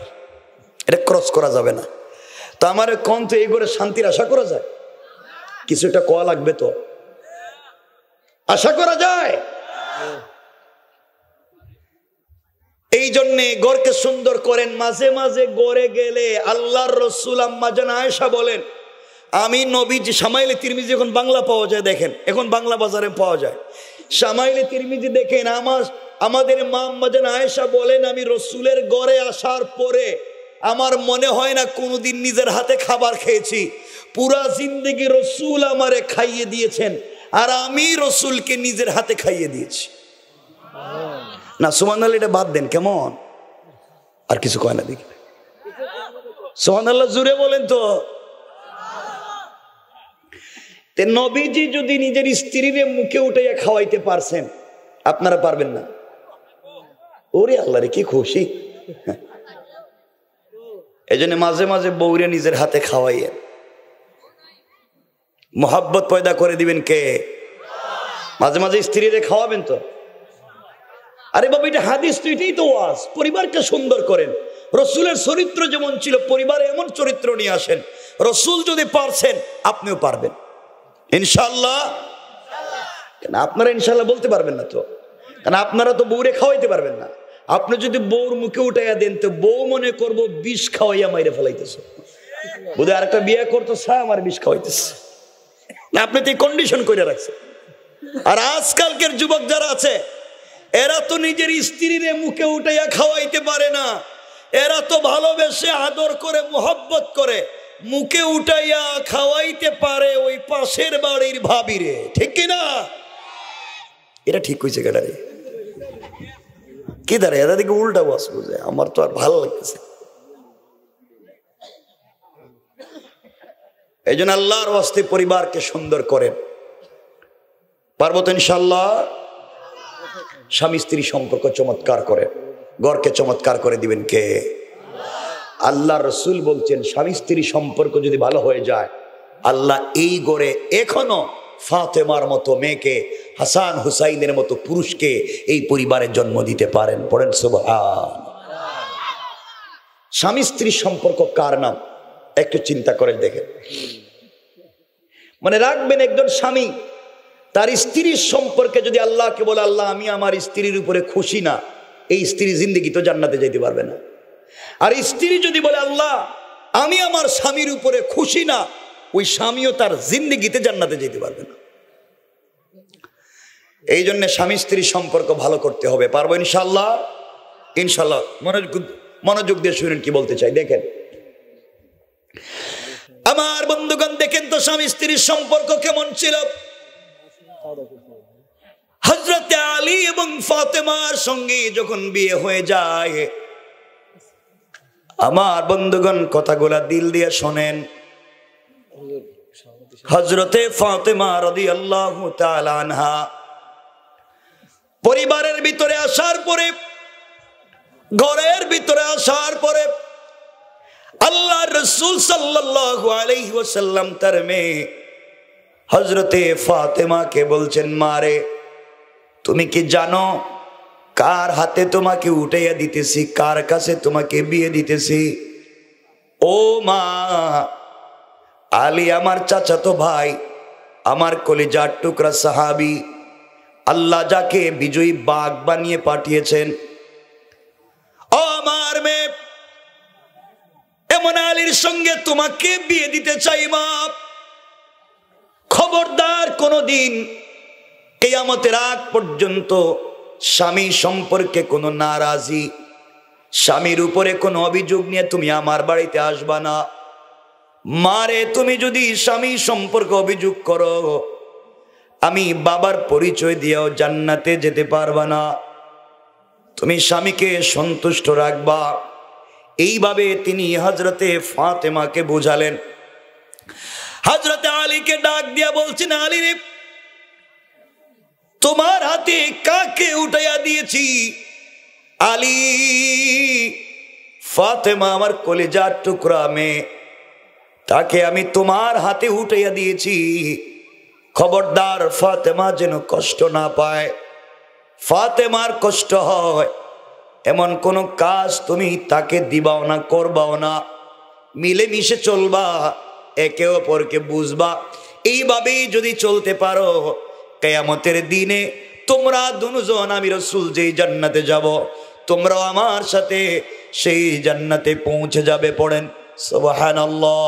S1: এটা ক্রস করা যাবে না। তো আমার কোন তো এই ঘরে শান্তির আশা করা যায়? কিছুটা কোয়া লাগবে তো, আশা করা যায়। এই জন্যে ঘরকে সুন্দর করেন। মাঝে মাঝে ঘরে গেলে আল্লাহর রাসূল আম্মা জানা আয়েশা বলেন, আমি নবীজি, শামাইলে তিরমিজি এখন বাংলা পাওয়া যায়, দেখেন এখন বাংলা বাজারে পাওয়া যায়, শামাইলে তিরমিজি দেখেন। আমাদের মা আম্মা জানা আয়েশা বলেন, আমি রাসূলের ঘরে আসার পরে আমার মনে হয় না কোনোদিন নিজের হাতে খাবার খেয়েছি। পুরা জিন্দেগি রাসূল আমারে খাইয়ে দিয়েছেন, আর আমি রাসূলকে নিজের হাতে খাইয়ে দিয়েছি। না সুবহানাল্লাহ, এটা বাদ দেন, কেমন? আর কিছু কয় না, দেখি সুবহানাল্লাহ জুড়ে বলেন তো। নবীজি যদি নিজের স্ত্রীর মুখে উঠাইয়া খাওয়াইতে পারছেন, আপনারা পারবেন না? ওরে আল্লাহ রে, কি খুশি। এই জন্য মাঝে মাঝে বউরে নিজের হাতে খাওয়াইয়েন, মোহাব্বত পয়দা করে দিবেন কে? মাঝে মাঝে স্ত্রীরে খাওয়াবেন তো। আরে বাবা, এটা হাদিস তো, এটাই তো ওয়াজ। পরিবারকে সুন্দর করেন। রাসূলের চরিত্র যেমন ছিল, পরিবারে এমন চরিত্র নিয়ে আসেন। রাসূল যদি পারছেন, আপনিও পারবেন ইনশাআল্লাহ। কেন আপনারা ইনশাআল্লাহ বলতে পারবেন না তো? কারণ আপনারা তো বউরে খাওয়াইতে পারবেন না। আপনি যদি বউর মুখে উঠাইয়া দেন, তো বউ মনে করবো বিষ খাওয়াইয়া মাইরে ফেলাইতেছে, বোধহয় আরেকটা বিয়ে করতেছে, আমার বিষ খাওয়াইতেছে। আপনি তো কন্ডিশন করে রাখছেন। আর আজকালকের যুবক যারা আছে, এরা তো নিজের স্ত্রীর মুখে উঠাইয়া খাওয়াইতে পারে না। এরা তো ভালোবেসে আদর করে, মোহব্বত করে মুখে উঠাইয়া খাওয়াইতে পারে ওই পাশের বাড়ির ভাবিরে, ঠিক কিনা? এটা ঠিক হয়েছে কেডারে? কি দাঁড়ে এরা দিকে উল্টা বাস বুঝে, আমার তো আর ভালো লাগতেছে। এই জন্য আল্লাহর ওয়াস্তে পরিবারকে সুন্দর করেন। পারবো তো ইনশাআল্লাহ? স্বামী স্ত্রী সম্পর্ক চমৎকার করে, ঘরকে চমৎকার করে দিবেন কে? আল্লাহ রাসূল বলছেন, স্বামী স্ত্রী সম্পর্ক যদি ভালো হয়ে যায়, আল্লাহ এই ঘরে এখনো ফাতেমার মতো মেয়েকে, হাসান হুসাইনের মতো পুরুষকে এই পরিবারে জন্ম দিতে পারেন। পড়েন সুবহান। স্বামী স্ত্রীর সম্পর্ক কার নাম একটু চিন্তা করে দেখেন। মানে রাখবেন, একজন স্বামী তার স্ত্রীর সম্পর্কে যদি আল্লাহকে বলে, আল্লাহ আমি আমার স্ত্রীর উপরে খুশি না, এই স্ত্রী জিন্দেগি তো জান্নাতে যেতে পারবে না। আর স্ত্রী যদি বলে, আল্লাহ আমি আমার স্বামীর উপরে খুশি না, ওই স্বামীও তার জিন্দেগিতে জান্নাতে যেতে পারবে না। এই জন্য স্বামী স্ত্রীর সম্পর্ক ভালো করতে হবে। পারবো ইনশাআল্লাহ? ইনশাআল্লাহ। মনোযোগ দিয়ে শুনেন কি বলতে চাই, দেখেন আমার বন্ধুগণ। দেখেন তো স্বামী স্ত্রীর সম্পর্ক কেমন ছিল। হযরতে আলী এবং ফাতেমার সঙ্গে যখন বিয়ে হয়ে যায়, আমার বন্ধুগণ কথাগুলা দিল দিয়ে শোনেন। হযরতে ফাতেমা রাদিয়াল্লাহু তাআলা আনহা পরিবারের ভিতরে আসার পরে, ঘরের ভিতরে আসার পরে, আল্লাহর রাসূল সাল্লাল্লাহু আলাইহি ওয়াসাল্লাম তার মেয়ে হযরতে ফাতেমাকে বলছেন, মারে তুমি কি জানো কার হাতে তোমাকে উঠাইয়া দিতেছি, কার কাছে তোমাকে বিয়ে দিতেছি? ও মা, আলী আমার চাচাতো ভাই, আমার কলিজার টুকরা সাহাবী, আল্লাহ যাকে বিজয়ী বাঘ বানিয়ে পাঠিয়েছেন। ও আমার মেয়ে, এমন আলীর সঙ্গে তোমাকে বিয়ে দিতে চাই মা। খবরদার কোনদিন কিয়ামতের আগ পর্যন্ত স্বামী সম্পর্কে কোনো নারাজি, স্বামীর উপরে কোনো অভিযোগ নিয়ে তুমি আমার বাড়িতে আসবা না। মারে, তুমি যদি স্বামী সম্পর্কে অভিযোগ করো, আমি বাবার পরিচয় দিয়েও জান্নাতে যেতে পারবা না। তুমি স্বামীকে সন্তুষ্ট রাখবা। এইভাবে তিনি হযরতে ফাতেমাকে বুঝালেন। হযরতে আলীকে ডাক দিয়া বলছেন, আলী রে, তোমার হাতে কাকে উঠাইয়া দিয়েছি? আলী, ফাতেমা আমার কলিজার টুকরা মেয়ে, তাকে আমি তোমার হাতে উঠাইয়া দিয়েছি। খবরদার ফাতেমা যেন কষ্ট না পায়। ফাতেমার কষ্ট হয় এমন কোন কাজ তুমি তাকে দিবাও না, করবাও না। মিলেমিশে চলবা, একে অপরকে বুঝবা। এইভাবেই যদি চলতে পারো, কিয়ামতের দিনে তোমরা দুজন, আমি রাসূল যেই জান্নাতে যাব, তোমরাও আমার সাথে সেই জান্নাতে পৌঁছে যাবে। পড়েন সুবহানাল্লাহ।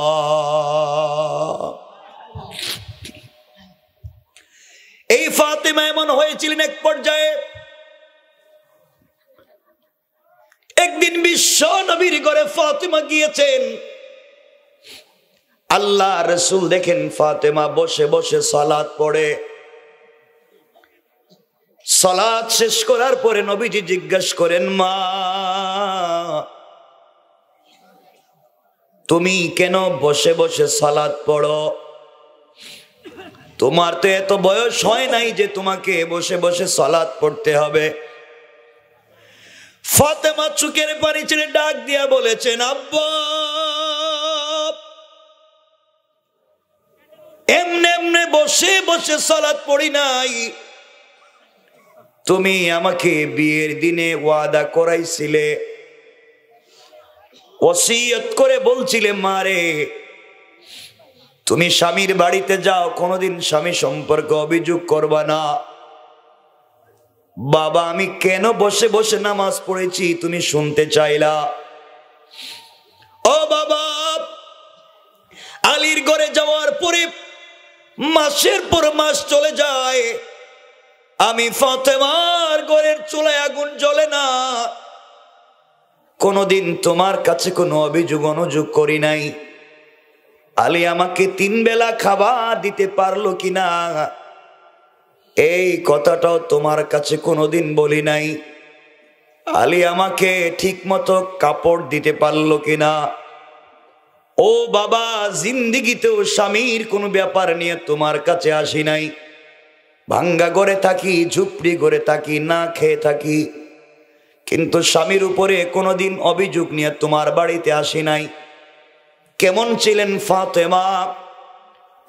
S1: এই ফাতেমা এমন হয়েছিলেন, এক পর্যায়ে একদিন বিশ্ব নবীর ঘরে ফাতেমা গিয়েছেন। আল্লাহ রাসূল দেখেন ফাতেমা বসে বসে সালাত পড়ে। সালাত শেষ করার পরে নবীজি জিজ্ঞাসা করেন, মা, তুমি কেন বসে বসে সালাত পড়ো? তোমার তো এত বয়স হয় নাই যে তোমাকে বসে বসে সালাত পড়তে হবে। ফাতেমা চোখের পানি ছেড়ে ডাক দিয়া বলেছেন, আব্বা, এমনে এমনে বসে বসে সালাত পড়ি নাই। তুমি আমাকে বিয়ের দিনে ওয়াদা করাইছিলে, ওসিয়ত করে বলছিলে, মারে, তুমি স্বামীর বাড়িতে যাও, কোনোদিন স্বামী সম্পর্কে অভিযোগ করবা না। বাবা, আমি কেন বসে বসে নামাজ পড়েছি তুমি শুনতে চাইলা? ও বাবা, আলীর ঘরে যাওয়ার পরে মাসের পর মাস চলে যায়, আমি ফাতেমার ঘরের চুলায় আগুন জ্বলে না। কোনদিন তোমার কাছে কোনো অভিযোগ অনুযোগ করি নাই। আলী আমাকে 3 বেলা খাবার দিতে পারলো কিনা, এই কথাটাও তোমার কাছে কোনোদিন বলি নাই। আলী আমাকে ঠিক মতো কাপড় দিতে পারলো কিনা। ও বাবা, জিন্দিগিতেও স্বামীর কোনো ব্যাপার নিয়ে তোমার কাছে আসি নাই। ভাঙ্গা ঘরে থাকি, ঝুপড়ি ঘরে থাকি, না খেয়ে থাকি, কিন্তু স্বামীর উপরে কোনোদিন অভিযোগ নিয়ে তোমার বাড়িতে আসি নাই। কেমন ছিলেন ফাতেমা,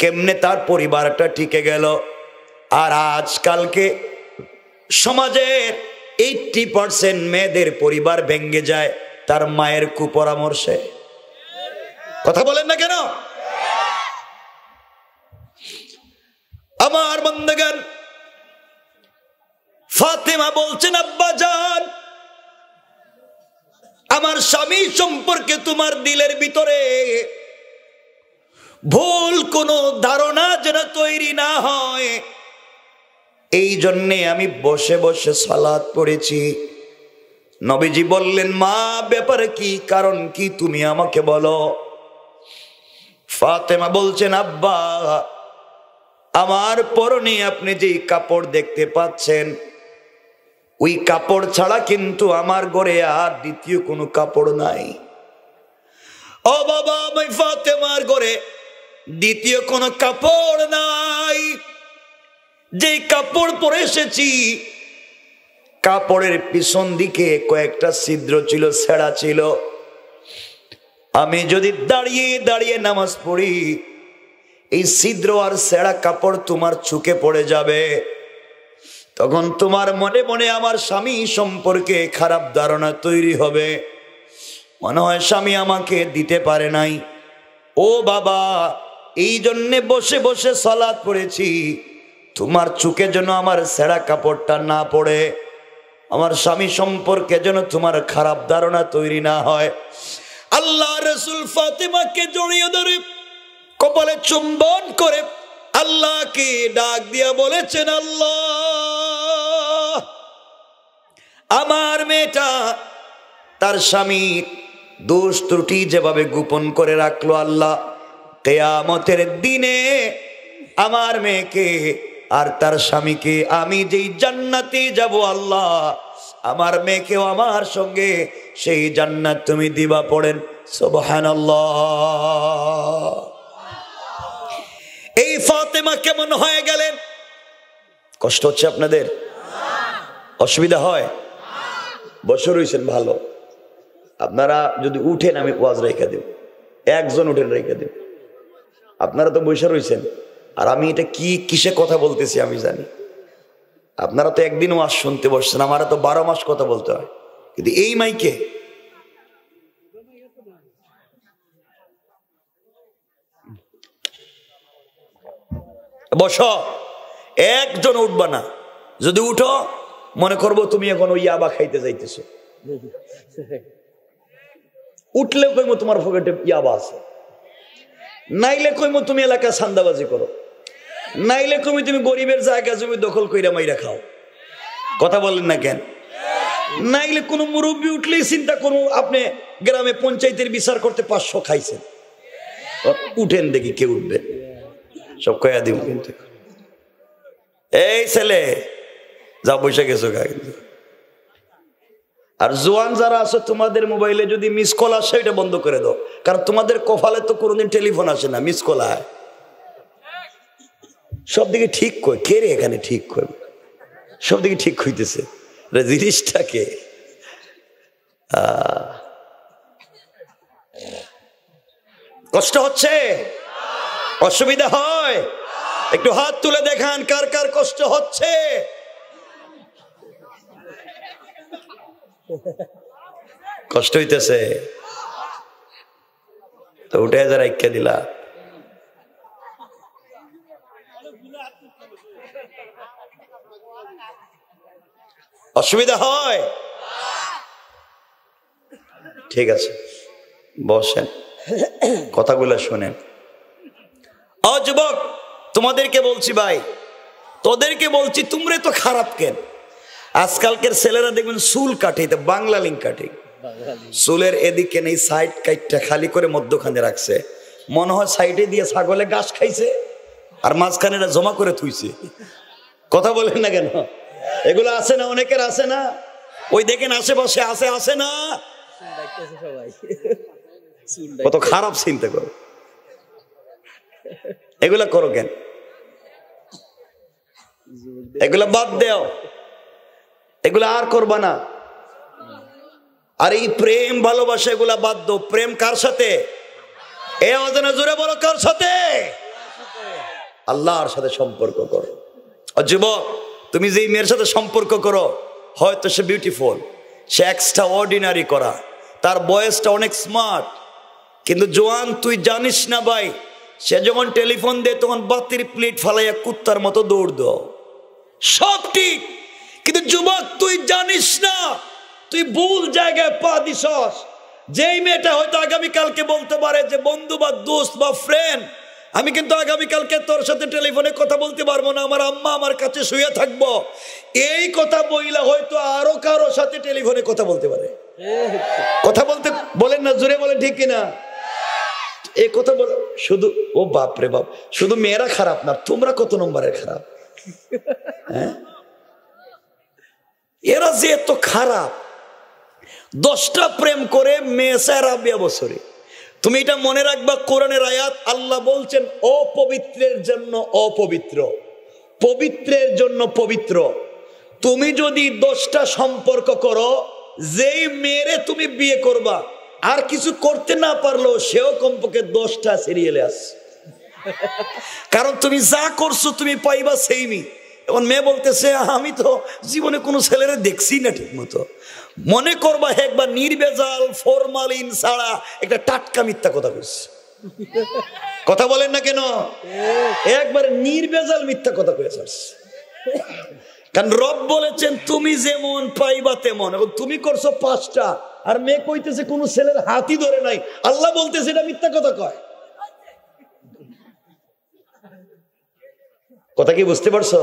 S1: কেমনে তার পরিবারটা টিকে গেল। আর আজকালকে সমাজের 80% মেয়েদের পরিবার ভেঙে যায় তার মায়ের কুপরামর্শে। কথা বলেন না কেন? আমার বন্ধুগণ, ফাতেমা বলছেন, আব্বা জান, আমার স্বামী সম্পর্কে তোমার দিলের ভিতরে ভুল কোনো ধারণা যেন তৈরি না হয়, এই জন্যে আমি বসে বসে সালাত পড়েছি। নবীজি বললেন, মা, ব্যাপারে কি, কারণ কি, তুমি আমাকে বলো। ফাতেমা বলছেন, আব্বা, আমার পরনে আপনি যে কাপড় দেখতে পাচ্ছেন, ওই কাপড় ছাড়া কিন্তু আমার ঘরে আর দ্বিতীয় কোনো কাপড় নাই। ও বাবা, আমি ফাতেমার ঘরে দ্বিতীয় কোনো কাপড় নাই। যে কাপড় পরে এসেছি, কাপড়ের পিছন দিকে কয়েকটা ছিদ্র ছিল, ছেঁড়া ছিল। আমি যদি দাঁড়িয়ে দাঁড়িয়ে নামাজ পড়ি, এই ছিদ্র আর ছেঁড়া কাপড় তোমার চোখে পড়ে যাবে। তখন তোমার মনে মনে আমার স্বামী সম্পর্কে খারাপ ধারণা তৈরি হবে, মনে হয় স্বামী আমাকে দিতে পারে নাই। ও বাবা, এই জন্যে বসে বসে সালাত পড়েছি, তোমার চোখে যেন আমার ছেঁড়া কাপড়টা না পড়ে, আমার স্বামী সম্পর্কে যেন তোমার খারাপ ধারণা তৈরি না হয়। আল্লাহ রাসূল ফাতেমাকে জড়িয়ে ধরে কপালে চুম্বন করে আল্লাহকে ডাক দিয়া বলেছেন, আল্লাহ, আমার মেয়েটা তার স্বামীর দোষ ত্রুটি যেভাবে গোপন করে রাখলো, আল্লাহ কিয়ামতের দিনে আমার মেয়েকে আর তার স্বামীকে আমি যেই জান্নাতে যাব, আল্লাহ আমার মেয়েকেও আমার সঙ্গে সেই জান্নাত তুমি দিবা। পড়েন সুবহানাল্লাহ। এই ফাতেমা কেমন হয়ে গেলেন? কষ্ট হচ্ছে আপনাদের? অসুবিধা হয়? বসে রয়েছেন ভালো, আপনারা যদি উঠেন আমি ওয়াজ রেখে দেব, একজন উঠেন রেখে দেব। আপনারা তো বসে রয়েছেন, আর আমি এটা কি কিসে কথা বলতেছি আমি জানি। আপনারা তো একদিন ওয়াজ শুনতে বসছেন, আমারা তো 12 মাস কথা বলতে হয়, কিন্তু এই মাইকে বসো, একজন উঠবা না। যদি উঠো মনে করবো তুমি এখন ওই ইয়াবা খাইতে যাইতেছো। উঠলে কইমো তোমার পকেটে ইয়াবা আছে, নাইলে কইমো তুমি এলাকায় সান্দাবাজি করো, নাইলে কইমো তুমি গরিবের জায়গা জমি দখল কইরা মাইরা খাও। কথা বলেন না কেন? নাইলে কোনো মুরব্বী উঠলেই চিন্তা করবো আপনি গ্রামে পঞ্চায়েতের বিচার করতে 500 খাইছেন। উঠেন দেখি কে উঠবে, সব কয়া দিব। কিন্তু এই ছেলে যা বসে গেছো গা। কিন্তু আর জোয়ান যারা আছে তোমাদের মোবাইলে যদি মিস কল আসে এটা বন্ধ করে দাও, কারণ তোমাদের কপালে তো কোনোদিন টেলিফোন আসে না, মিস কল আয়। সব দিকে ঠিক কই কে রে এখানে ঠিক কই, সব দিকে ঠিক হইতেছে জিনিসটাকে। কষ্ট হচ্ছে? অসুবিধা হয়? একটু হাত তুলে দেখান কার কার কষ্ট হচ্ছে। কষ্ট হইতেছে তো উঠে যারা ইচ্ছা দিলা। অসুবিধা হয়? ঠিক আছে বসেন, কথাগুলো শোনেন। ও যুবক, তোমাদেরকে বলছি ভাই, তোদেরকে বলছি, তোমরা তো খারাপ কেন? আজকালকের ছেলেরা দেখবেন চুল কাটে, এটা বাংলা লিঙ্ক কাটে, চুলের এদিকে নেই, সাইড কাটটা খালি করে মধ্যখানে রাখছে, মনে হয় সাইডে দিয়ে ছাগলে ঘাস খাইছে আর মাঝখানে জমা করে থুইছে। কথা বলেন না কেন? এগুলো আছে না, অনেকের আছে না, ওই দেখেন আশেপাশে আছে, আছে না? কত খারাপ চিন্তা করো, এগুলা করো কেন? এগুলা বাদ দেও, এগুলা আর করবা না। আর এই প্রেম ভালোবাসা এগুলা বাদ দাও। প্রেম কার সাথে? এ অজানা জোরে বলো, কার সাথে? আল্লাহর সাথে সম্পর্ক করো। যুবক, তুমি যেই মেয়ের সাথে সম্পর্ক করো, হয়তো সে বিউটিফুল, সে এক্সট্রা অর্ডিনারি করা, তার বয়সটা অনেক স্মার্ট, কিন্তু জোয়ান তুই জানিস না ভাই, সে যখন টেলিফোন দেয় তখন বাতির প্লেট ফালাইয়া কুত্তার মতো দৌড় দাও। সব ঠিক, কিন্তু যুবক তুই জানিস না তুই ভুল জায়গায় পা দিছস। যেই মেয়েটা হয়তো আগামীকালকে বলতে পারে যে বন্ধু বা দোস্ত বা ফ্রেন্ড, আমি কিন্তু আগামীকালকে তোর সাথে টেলিফোনে কথা বলতে পারবো না, আমার আম্মা আমার কাছে শুয়ে থাকবো, এই কথা বইলা হয়তো আরো কারো সাথে টেলিফোনে কথা বলতে পারে। কথা বলতে বলেন না, জোরে বলেন ঠিক কিনা? এই কথা বল শুধু, ও বাপরে বাপ, শুধু মেয়েরা খারাপ না, তোমরা কত নম্বরের খারাপ? হ্যাঁ, এরা যে এত খারাপ, 10টা প্রেম করে মেয়ে 4 বছরে। তুমি এটা মনে রাখবা, কোরআনের আয়াত, আল্লাহ বলছেন অপবিত্রের জন্য অপবিত্র, পবিত্রের জন্য পবিত্র। তুমি যদি 10টা সম্পর্ক করো, যেই মেয়েরে তুমি বিয়ে করবা আর কিছু করতে না পারলেও সেও কমপক্ষে 10টা সিরিয়ালে আছে, কারণ তুমি যা করছো তুমি পাইবা সেইমি। এখন মেয়ে বলতেছে আমি তো জীবনে কোনো ছেলেরা দেখছি না ঠিক মতো, মনে করবা একবার নির্ভেজাল ফরমালিন ছাড়া একটা টাটকা মিথ্যা কথা বলছে। কথা বলেন না কেন? একবার নির্ভেজাল মিথ্যা কথা কয়েছে। কারণ রব বলেছেন তুমি যেমন পাইবা তেমন, এবং তুমি করছো 5টা, আর মেয়ে কইতেছে কোন ছেলের হাতই ধরে নাই, আল্লাহ বলতেছে এটা মিথ্যা কথা কয়। কথা কি বুঝতে পারছো?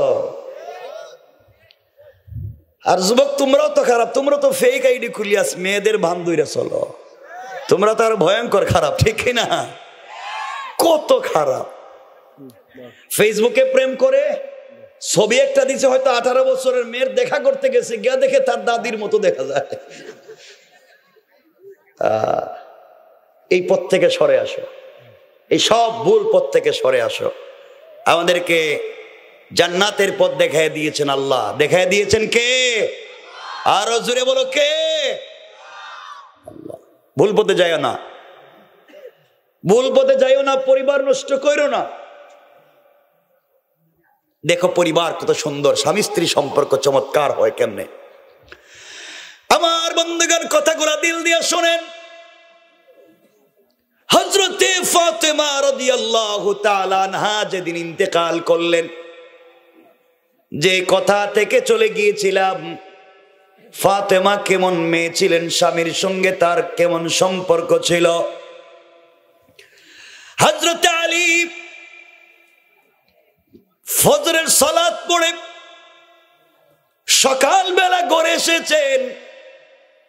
S1: আর যুবক তোমরাও তো খারাপ, তোমরা তো ফেক আইডি খুলিয়াস মেয়েদের ভান ধইরা চলো, তোমরা তো আর ভয়ঙ্কর খারাপ, ঠিক না? কত খারাপ। ফেসবুকে প্রেম করে ছবি একটা দিছে, হয়তো 18 বছরের মেয়ের, দেখা করতে গেছে, গিয়া দেখে তার দাদির মতো দেখা যায়। এই পথ থেকে সরে আসো, এই সব ভুল পথ থেকে সরে আসো। আমাদেরকে জান্নাতের পথ দেখায় দিয়েছেন আল্লাহ। দেখায় দিয়েছেন কে? আরো জোরে বলো কে? আল্লাহ। ভুল পথে যাইও না, ভুল পথে যাইও না, পরিবার নষ্ট করো না। দেখো পরিবার কত সুন্দর, স্বামী স্ত্রী সম্পর্ক চমৎকার হয় কেমনে। আমার বন্ধুগণ কথাগুলা দিল দিয়ে শোনেন। হযরতে ফাতেমা রাদিয়াল্লাহু তাআলা আনহা যেদিন ইন্তেকাল করলেন, যে কথা থেকে চলে গিয়েছিলাম, ফাতেমা কেমন মেয়ে ছিলেন, স্বামীর সঙ্গে তার কেমন সম্পর্ক ছিল। হযরতে আলী ফজরের সালাত পড়ে সকালবেলা ঘরে এসেছেন।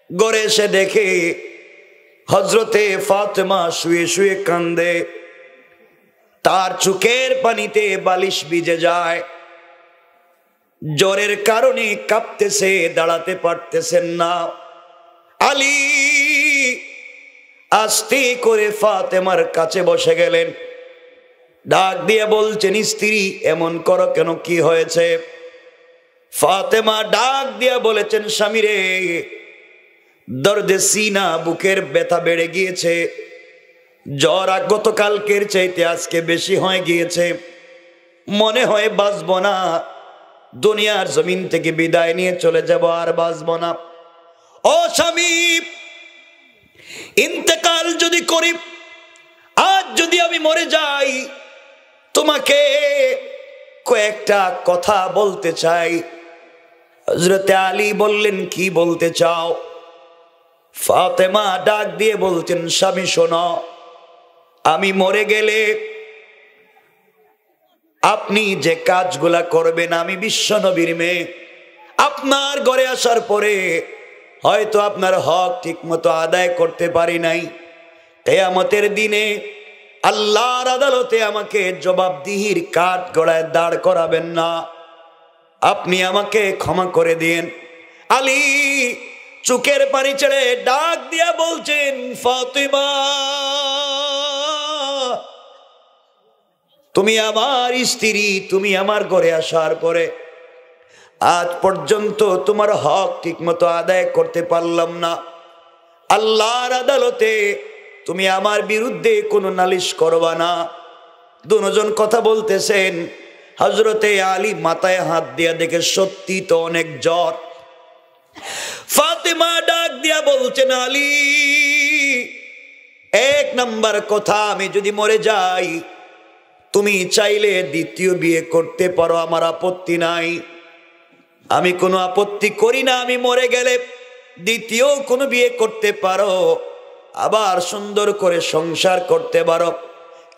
S1: ঘরে এসে দেখে হযরতে ফাতেমা শুয়ে শুয়ে কান্দে, তার চোখের পানিতে বালিশ ভিজে যায়, জ্বরের কারণে কাঁপতেছে, দাঁড়াতে পারতেছেন না। আলী আস্তে করে ফাতেমার কাছে বসে গেলেন, ডাক দিয়ে বলছেন, স্ত্রী এমন করো কেন, কি হয়েছে? ফাতেমা ডাক দিয়ে বলেছেন, স্বামী রে, দর্দে সিনা, বুকের ব্যথা বেড়ে গিয়েছে, জ্বর গতকালকের চাইতে আজকে বেশি হয়ে গিয়েছে, মনে হয় বাঁচব না, দুনিয়ার জমিন থেকে বিদায় নিয়ে চলে যাব, আর বাঁচব না। ও স্বামী, ইন্তেকাল যদি করি, আজ যদি আমি মরে যাই, তোমাকে কয়েকটা কথা বলতে চাই। হযরতে আলী বললেন, কি বলতে চাও? ফাতেমা ডাক দিয়ে বলছেন, স্বামী শোনো, আমি মরে গেলে আপনি যে কাজগুলা করবেন, আমি বিশ্ব নবীর মেয়ে, আপনার ঘরে আসার পরে হয়তো আপনার হক ঠিক মতো আদায় করতে পারি নাই, কিয়ামতের দিনে আল্লাহর আদালতে আমাকে জবাবদিহির কাঠ গড়ায় দাঁড় করাবেন না, আপনি আমাকে ক্ষমা করে দিন। আলী চোখের পানি ছেড়ে ডাক দিয়া বলছেন, ফাতেমা, তুমি আমার স্ত্রী, তুমি আমার ঘরে আসার পরে আজ পর্যন্ত তোমার হক ঠিক মতো আদায় করতে পারলাম না, আল্লাহর আদালতে তুমি আমার বিরুদ্ধে কোনো নালিশ করবা না। দুজন কথা বলতেছেন। হযরতে আলী মাথায় হাত দিয়া দেখে সত্যি তো অনেক জ্বর। ফাতেমা ডাক দিয়া বলছেন, আলী, 1 নাম্বার কথা, আমি যদি মরে যাই, তুমি চাইলে দ্বিতীয় বিয়ে করতে পারো, আমার আপত্তি নাই, আমি কোনো আপত্তি করি না। আমি মরে গেলে দ্বিতীয় কোনো বিয়ে করতে পারো, আবার সুন্দর করে সংসার করতে পারো,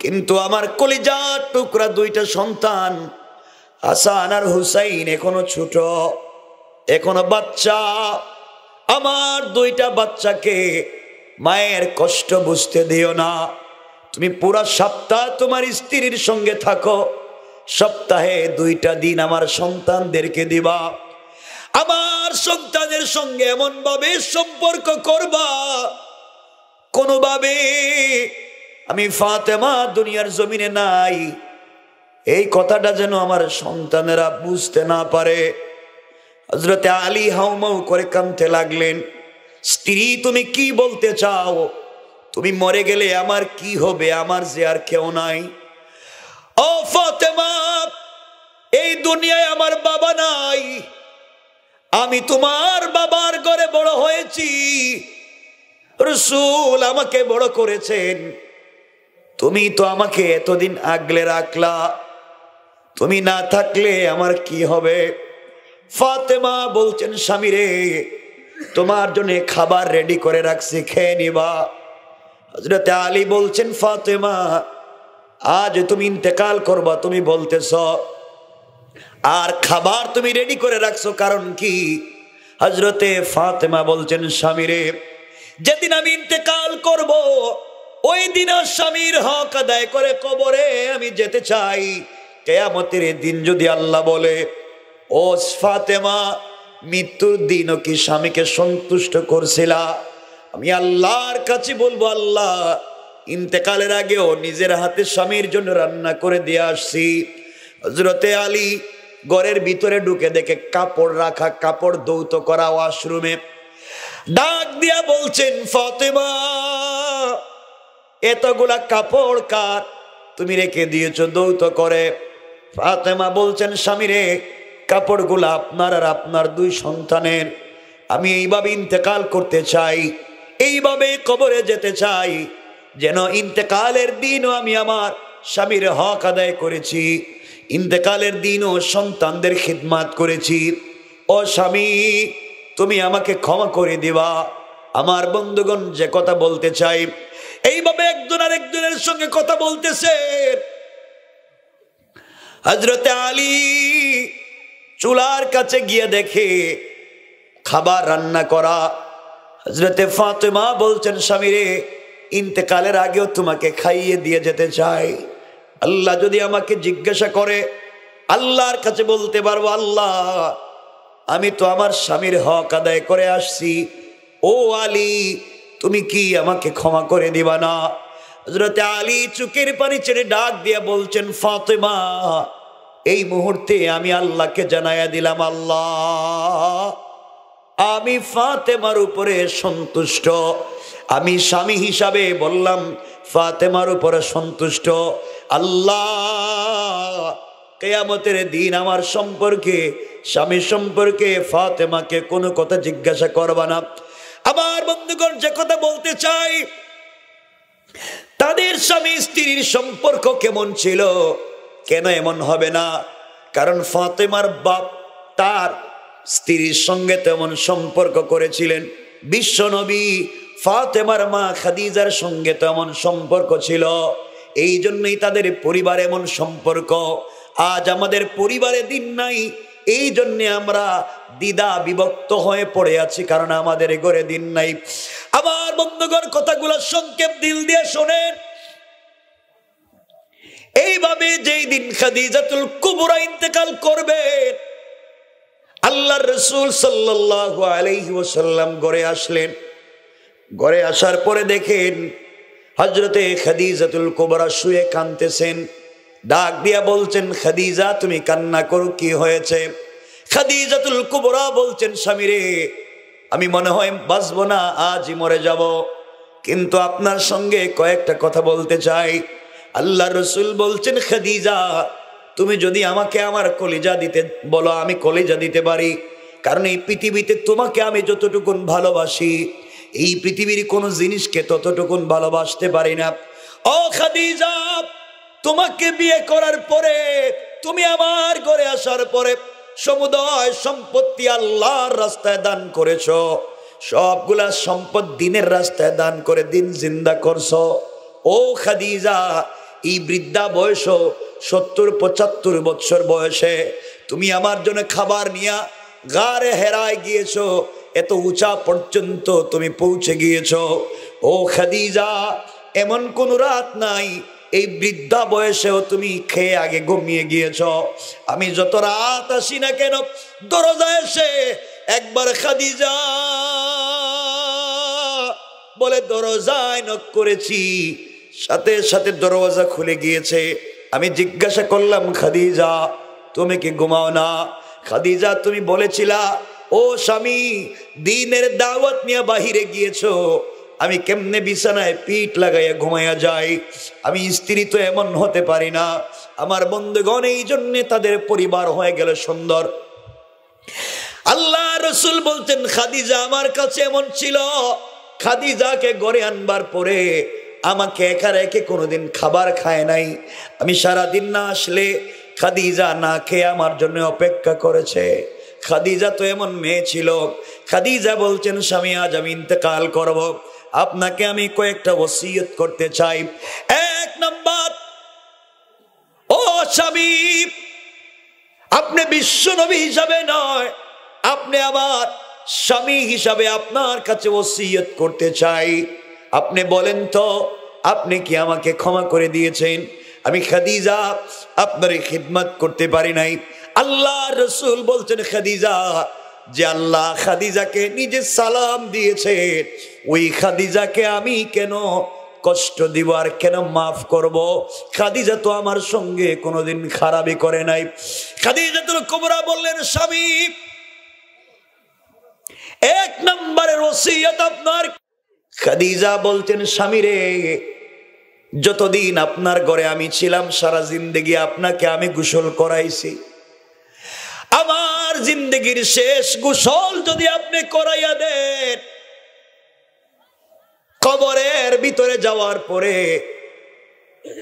S1: কিন্তু আমার কলিজার টুকরা 2টা সন্তান, হাসান আর হুসাইন, এখনো ছোট, এখনো বাচ্চা। আমার 2টা বাচ্চাকে মায়ের কষ্ট বুঝতে দিও না। তুমি পুরা সপ্তাহ তোমার স্ত্রীর সঙ্গে থাকো, সপ্তাহে 2টা দিন আমার সন্তানদেরকে দিবা, আমার সন্তানের সঙ্গে এমন ভাবে সম্পর্ক করবা, কোনোভাবে আমি ফাতেমা দুনিয়ার জমিনে নাই, এই কথাটা যেন আমার সন্তানেরা বুঝতে না পারে। হযরতে আলী হাউমাউ করে কাঁদতে লাগলেন। স্ত্রী, তুমি কি বলতে চাও? তুমি মরে গেলে আমার কি হবে? আমার যে আর কেউ নাই। ও ফাতেমা, এই দুনিয়ায় আমার বাবা নাই, আমি তোমার বাবার ঘরে বড় হয়েছি, রাসূল আমাকে বড় করেছেন, তুমি তো আমাকে এতদিন আগলে রাখলা, তুমি না থাকলে আমার কি হবে? ফাতেমা বলছেন স্বামী রে, তোমার জন্য খাবার রেডি করে রাখছি, খেয়ে নিবা। হযরত আলী বলছেন ফাতেমা, আজ তুমি ইন্তেকাল করবা, তুমি বলতেছ আর খাবার তুমি রেডি করে রাখছো, কারণ কি? হযরতে ফাতেমা বলছেন স্বামী রে, যেদিন আমি ইন্তেকাল করব ওই দিন স্বামীর হক আদায় করে কবরে আমি যেতে চাই। কিয়ামতের দিন যদি আল্লাহ বলে, ও ফাতেমা, মৃত্যুর দিনও কি স্বামীকে সন্তুষ্ট করছিলা? আমি আল্লাহর কাছে বলবো, আল্লাহ, ইন্তেকালের আগেও নিজের হাতে স্বামীর জন্য রান্না করে দিয়ে আসছি। হযরতে আলী ঘরের ভিতরে ঢুকে দেখে কাপড় রাখা, কাপড় ধৌত করা ওয়াশরুমে। ডাক দিয়া বলছেন ফাতেমা, এতগুলা কাপড় কার? তুমি রেখে দিয়েছো ধৌত করে। ফাতেমা বলছেন স্বামী রে, কাপড়গুলা আপনার আর আপনার দুই সন্তানের। আমি এইভাবে ইন্তেকাল করতে চাই, এইভাবে কবরে যেতে চাই, যেন ইন্তেকালের দিনও আমি আমার স্বামীর হক আদায় করেছি, ইন্তেকালের দিনও সন্তানদের খিদমাত করেছি। ও স্বামী, তুমি আমাকে ক্ষমা করে দিবা। আমার বন্ধুগণ, যে কথা বলতে চাই, এইভাবে একজন আরেকজনের সঙ্গে কথা বলতেছে। হযরতে আলী চুলার কাছে গিয়ে দেখে খাবার রান্না করা। হযরতে ফাতেমা বলছেন স্বামী রে, ইন্তেকালের আগেও তোমাকে খাইয়ে দিয়ে যেতে চাই। আল্লাহ যদি আমাকে জিজ্ঞাসা করে, আল্লাহর কাছে বলতে পারবো, আল্লাহ, আমি তো আমার স্বামীর হক আদায় করে আসছি, ও আলী, তুমি কি আমাকে ক্ষমা করে দিবা না? হযরতে আলী চোখের পানি ছেড়ে ডাক দিয়ে বলছেন ফাতেমা, এই মুহূর্তে আমি আল্লাহকে জানাইয়া দিলাম, আল্লাহ, আমি ফাতেমার উপরে সন্তুষ্ট। আমি স্বামী হিসাবে বললাম ফাতেমার উপরে সন্তুষ্ট। আল্লাহ, কিয়ামতের দিন আমার সম্পর্কে, স্বামী সম্পর্কে ফাতেমাকে কোনো কথা জিজ্ঞাসা করবা না। আমার বন্ধুগণ, যে কথা বলতে চাই, তাদের স্বামী স্ত্রীর সম্পর্ক কেমন ছিল? কেন এমন হবে না? কারণ ফাতেমার বাপ তার স্ত্রীর সঙ্গে তেমন সম্পর্ক করেছিলেন। বিশ্ব নবী ফাতেমার মা খাদিজার সঙ্গে তেমন সম্পর্ক ছিল, এই জন্যই তাদের পরিবার এমন সম্পর্ক। আজ আমাদের পরিবারে দিন নাই, এই জন্যে আমরা দ্বিধা বিভক্ত হয়ে পড়ে আছি, কারণ আমাদের ঘরে দিন নাই। আমার বন্ধুগণ, কথাগুলো সংক্ষেপ দিল দিয়ে শোনেন। এইভাবে যেই দিন খাদিজাতুল কুবরা ইন্তেকাল করবেন, আল্লাহর রাসূল সাল্লাল্লাহু আলাইহি ওয়াসাল্লাম ঘরে আসলেন। ঘরে আসার পরে দেখেন হযরতে খাদিজাতুল কুবরা শুয়ে কাঁদতেছেন। ডাক দিয়া বলছেন, খাদিজা, তুমি কান্না করো, কি হয়েছে? খাদিজাতুল কুবরা বলছেন, স্বামী রে, আমি মনে হয় বাঁচবো না, আজই মরে যাব, কিন্তু আপনার সঙ্গে কয়েকটা কথা বলতে চাই। আল্লাহ রসুল বলছেন, খাদিজা, তুমি যদি আমাকে আমার কলিজা দিতে বলো, আমি কলিজা দিতে পারি, কারণ এই পৃথিবীতে তোমাকে আমি যতটুকুন ভালোবাসি, এই পৃথিবীর কোনো জিনিসকে ততটুকুন ভালোবাসতে পারি না। ও খাদিজা, তোমাকে বিয়ে করার পরে, তুমি আমার ঘরে আসার পরে সমুদয় সম্পত্তি আল্লাহর রাস্তায় দান করেছো, সবগুলা সম্পদ দিনের রাস্তায় দান করে দিন জিন্দা করছো। ও খাদিজা, এই বৃদ্ধা বয়স, 70-75 বছর বয়সে তুমি আমার জন্য খাবার নিয়া গারে হেরায় গিয়েছো, এত উঁচা পর্যন্ত তুমি পৌঁছে গিয়েছো। ও খাদিজা, এমন কোন রাত নাই এই বৃদ্ধা বয়সেও তুমি খেয়ে আগে ঘুমিয়ে গিয়েছ। আমি যত রাত আসি না কেন, দরজায় এসে একবার খাদিজা বলে দরজায় নক করেছি, সাথে সাথে দরজা খুলে গিয়েছে। আমি জিজ্ঞাসা করলাম, খাদিজা, তুমি কি ঘুমাও না? খাদিজা, তুমি বলেছিলা ও স্বামী, দিনের দাওয়াত নিয়ে বাহিরে গিয়েছো, আমি কেমনে বিছানায় পিঠ লাগাইয়া ঘুমাইয়া যাই? আমি স্ত্রী তো এমন হতে পারি না। আমার বন্ধুগণ, এই জন্যে তাদের পরিবার হয়ে গেল সুন্দর। আল্লাহ রসুল বলতেন, খাদিজা আমার কাছে এমন ছিল। খাদিজাকে ঘরে আনবার পরে আমাকে একা রেখে কোনোদিন খাবার খায় নাই। আমি সারাদিন না আসলে খাদিজা না খেয়ে আমার জন্য অপেক্ষা করেছে। খাদিজা তো এমন মেয়ে ছিল। খাদিজা বলছেন, স্বামী আজ আমি ইন্তেকাল করব, আপনাকে আমি কয়েকটা ওসিয়ত করতে চাই। এক নাম্বার, ও স্বামী, আপনি বিশ্ব নবী হিসাবে নয়, আপনি আমার স্বামী হিসাবে আপনার কাছে ওসিয়ত করতে চাই। আপনি বলেন তো, আপনি কি আমাকে ক্ষমা করে দিয়েছেন? আমি খাদিজা আপনার খিদমত করতে পারি নাই। আল্লাহ রসুল বলছেন, খাদিজা, যে আল্লাহ খাদিজাকে নিজে সালাম দিয়েছে, ওই খাদিজাকে আমি কেন কষ্ট দিব আর কেন মাফ করব? খাদিজা তো আমার সঙ্গে কোনোদিন খারাপই করে নাই। খাদিজাতুল কুবরা বললেন, স্বামী, এক নম্বরের ওসিয়ত আপনার। খাদিজা বলতেন, স্বামী রে, যতদিন আপনার ঘরে আমি ছিলাম সারা জিন্দেগি আপনাকে আমি গোসল করাইছি। আমার জিন্দেগির শেষ গোসল যদি আপনি করাইয়া দেন, কবরের ভিতরে যাওয়ার পরে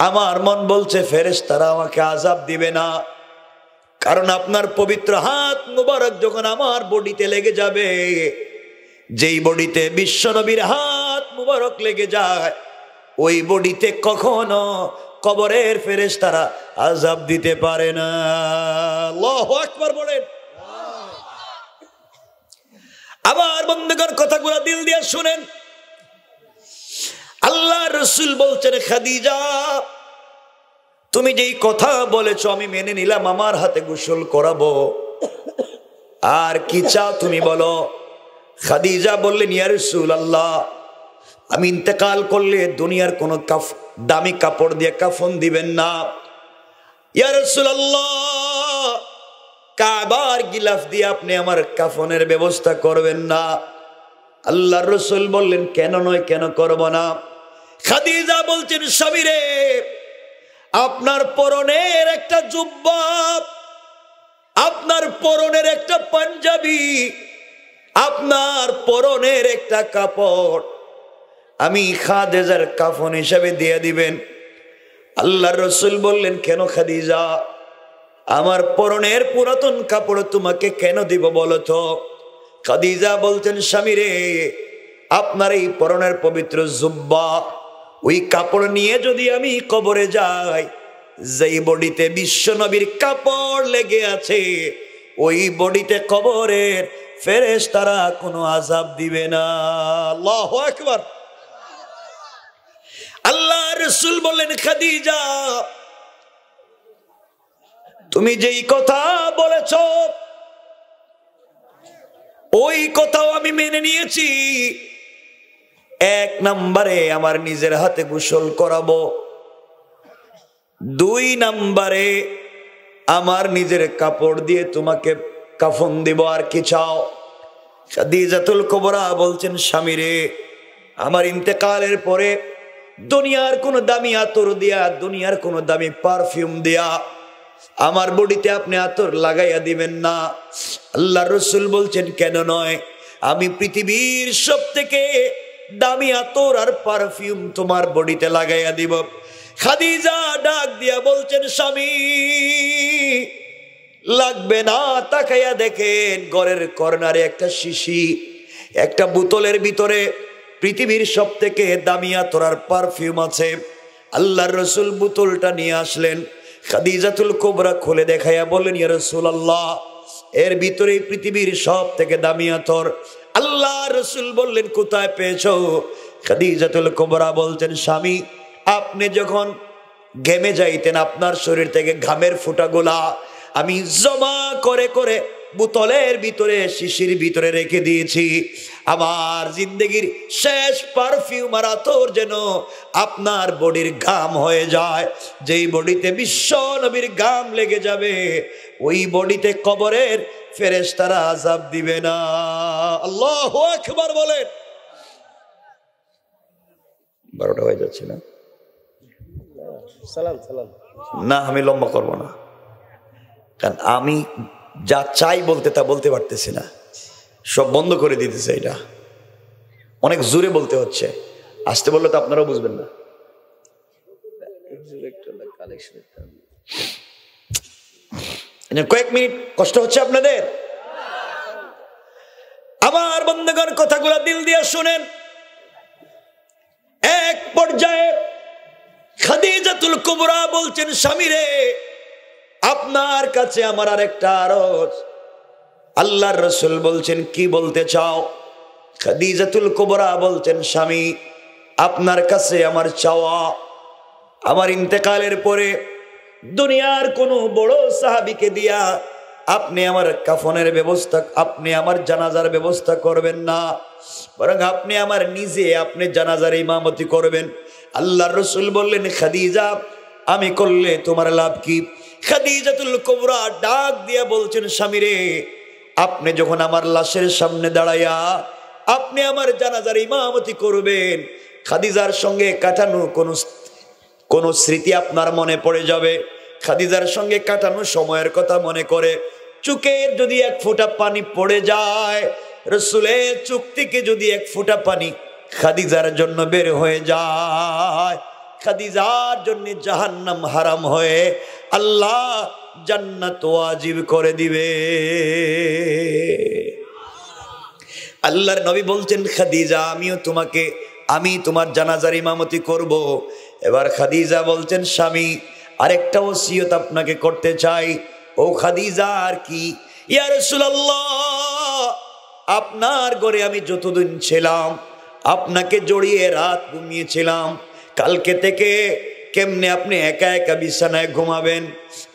S1: আমার মন বলছে ফেরেশতারা আমাকে আযাব দিবে না, কারণ আপনার পবিত্র হাত মুবারক যখন আমার বডিতে লেগে যাবে, যেই বডিতে বিশ্বনবীর হাত মুবারক লেগে যায়, ওই বডিতে কখনো কবরের ফেরেশতারা আযাব দিতে পারে না। আল্লাহু আকবার বলেন। আবার বন্ধুগণ, কথাগুলো দিল দিয়ে শুনেন। আল্লাহ রসুল বলছেন, খাদিজা, তুমি যেই কথা বলেছো আমি মেনে নিলাম, আমার হাতে গোসল করাবো, আর কি চাও তুমি বলো? খাদিজা বললেন, ইয়া রাসূলুল্লাহ, আমি ইন্তেকাল করলে দুনিয়ার কোনো দামি কাপড় দিয়ে কাফন দিবেন না। ইয়া রাসূলুল্লাহ, কাবার গিলাফ দিয়ে আপনি আমার কাফনের ব্যবস্থা করবেন না। আল্লাহর রাসূল বললেন, কেন নয়, কেন করব না? খাদিজা বলছেন, স্বামী রে, আপনার পরনের একটা জুব্বা, আপনার পরনের একটা পাঞ্জাবি, আপনার পরনের একটা কাপড় আমি খাদিজার কাফন হিসাবে দিয়ে দিবেন। আল্লাহর রাসূল বললেন, কেন খাদিজা, আমার পরনের পুরাতন কাপড় তোমাকে কেন দিব বলো তো? খাদিজা বলছেন, স্বামী রে, আপনার এই পরনের পবিত্র জুব্বা, ওই কাপড় নিয়ে যদি আমি কবরে যাই, যেই বডিতে বিশ্ব নবীর কাপড় লেগে আছে, ওই বডিতে কবরের ফেরেশতারা কোনো আযাব দিবে না। আল্লাহু আকবার। আল্লাহ রাসূল বললেন, খাদিজা, তুমি যেই কথা বলেছ ওই কথাও আমি মেনে নিয়েছি। এক নম্বরে আমার নিজের হাতে গোসল করাবো, দুই নম্বরে আমার নিজের কাপড় দিয়ে তোমাকে কাফন দিব, আর কি চাও? খাদিজাতুল কুবরা বলছেন, স্বামী রে, আমার ইন্তেকালের পরে দুনিয়ার কোনো দামি আতর দিয়া, দুনিয়ার কোনো দামি পারফিউম দিয়া আমার বডিতে আপনি আতর লাগাইয়া দিবেন না। আল্লাহ রসুল বলছেন, কেন নয়, আমি পৃথিবীর সব থেকে দামি আতর আর পারফিউম তোমার বডিতে লাগাইয়া দিব। খাদিজা ডাক দিয়া বলছেন, স্বামী, লাগবে না। তাকাইয়া দেখেন ঘরের কর্নারে একটা শিশি, একটা বোতলের ভিতরে পৃথিবীর সব থেকে দামি আতর আর পারফিউম আছে। আল্লাহর রসুল বোতলটা নিয়ে আসলেন। খাদিজাতুল কুবরা খুলে দেখাইয়া বললেন, ইয়া রাসূলুল্লাহ, এর ভিতরে পৃথিবীর সব থেকে দামি আতর। আল্লাহ রসুল বললেন, কোথায় পেয়েছো? খাদিজাতুল কুবরা বলছেন, স্বামী, আপনি যখন ঘেমে যাইতেন, আপনার শরীর থেকে ঘামের ফোঁটাগুলা আমি জমা করে করে বোতলের ভিতরে, শিশির ভিতরে রেখে দিয়েছি। আমার জিন্দগির শেষ পারফিউম আর আতর যেন আপনার বডির ঘাম হয়ে যায়। যেই বডিতে বিশ্ব নবীর ঘাম লেগে যাবে, ওই বডিতে কবরের ফেরেশতারা আযাব দিবে না। আল্লাহু আকবার বলেন। 12টা হয়ে যাচ্ছে না?
S2: সালাম সালাম।
S1: না, আমি লম্বা করব না, কারণ আমি যা চাই বলতে তা বলতে পারতেছি না, সব বন্ধ করে দিতেছে। এটা অনেক জোরে বলতে হচ্ছে, আসতে বললে তো আপনারাও বুঝবেন না। কয়েক মিনিট কষ্ট হচ্ছে আপনাদের? আমার বন্ধুগণ কথাগুলো দিল দিয়ে শুনেন। এক পর্যায়ে খাদিজাতুল কুবরা বলছেন, স্বামী রে, আপনার কাছে আমার আরেকটা আরজ। আল্লাহর রাসূল বলছেন, কি বলতে চাও? খাদিজাতুল কুবরা বলছেন, স্বামী, আপনার কাছে আমার চাওয়া, আমার ইন্তেকালের পরে দুনিয়ার কোনো বড় সাহাবীকে দিয়া আপনি আমার কাফনের ব্যবস্থা, আপনি আমার জানাজার ব্যবস্থা করবেন না, বরং আপনি আমার নিজে আপনি জানাজার ইমামতি করবেন। আল্লাহর রাসূল বললেন, খাদিজা, আমি করলে তোমার লাভ কি? খাদিজাতুল কুবরা ডাক দিয়া বলছেন, স্বামী রে, আপনি যখন আমার লাশের সামনে দাঁড়াইয়া আপনি আমার জানাজার ইমামতি করবেন, খাদিজার সঙ্গে কাটানো কোন স্মৃতি আপনার মনে পড়ে যাবে। খাদিজার সঙ্গে কাটানো সময়ের কথা মনে করে চোখের যদি এক ফোঁটা পানি পড়ে যায়, রাসূলের চোখ থেকে যদি এক ফোঁটা পানি খাদিজার জন্য বের হয়ে যায়, খাদিজার জন্য জাহান্নাম হারাম হয়ে আল্লাহ জান্নাত ওয়াজিব করে দিবে। আল্লাহর নবী বলছেন, খাদিজা, আমি তোমার জানাজার ইমামতি করব। এবার খাদিজা বলছেন, স্বামী, আরেকটা ওসিয়ত আপনাকে করতে চাই। ও খাদিজা, আর কি? ইয়া রাসূলুল্লাহ, আপনার ঘরে আমি যতদিন ছিলাম আপনাকে জড়িয়ে রাত ঘুমিয়েছিলাম, কালকে থেকে কেমনে আপনি একা একা বিছানায় ঘুমাবেন?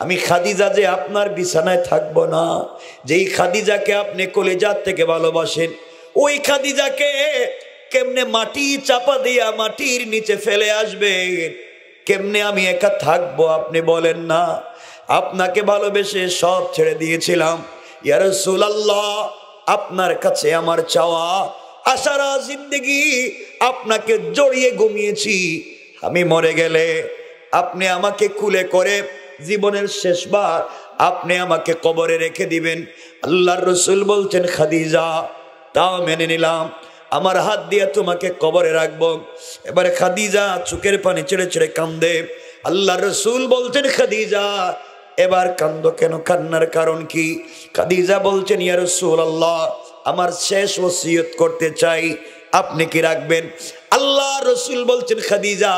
S1: আমি খাদিজা যে আপনার বিছানায় থাকবো না। যেই খাদিজাকে আপনি কলিজার থেকে ভালোবাসেন, ওই খাদিজাকে কেমনে মাটি চাপা দিয়া মাটির নিচে ফেলে আসবেন? কেমনে আমি একা থাকবো আপনি বলেন না? আপনাকে ভালোবেসে সব ছেড়ে দিয়েছিলাম। ইয়া রাসূলুল্লাহ, আপনার কাছে আমার চাওয়া, আশারা জিন্দেগি আপনাকে জড়িয়ে ঘুমিয়েছি। আমি মরে গেলে আপনি আমাকে কুলে করে জীবনের শেষবার আপনি আমাকে কবরে রেখে দিবেন। আল্লাহর রাসূল বলছেন, খাদিজা, তাও মেনে নিলাম, আমার হাত দিয়ে তোমাকে কবরে রাখবো। এবারে খাদিজা চোখের পানি ছেড়ে ছেড়ে কান্দে। আল্লাহর রাসূল বলছেন, খাদিজা, এবার কান্দো কেন? কান্নার কারণ কি? খাদিজা বলছেন, ইয়া রাসূলুল্লাহ, আমার শেষ ওসিয়ত করতে চাই, আপনি কি রাখবেন? আল্লাহর রাসূল বলছেন, খাদিজা,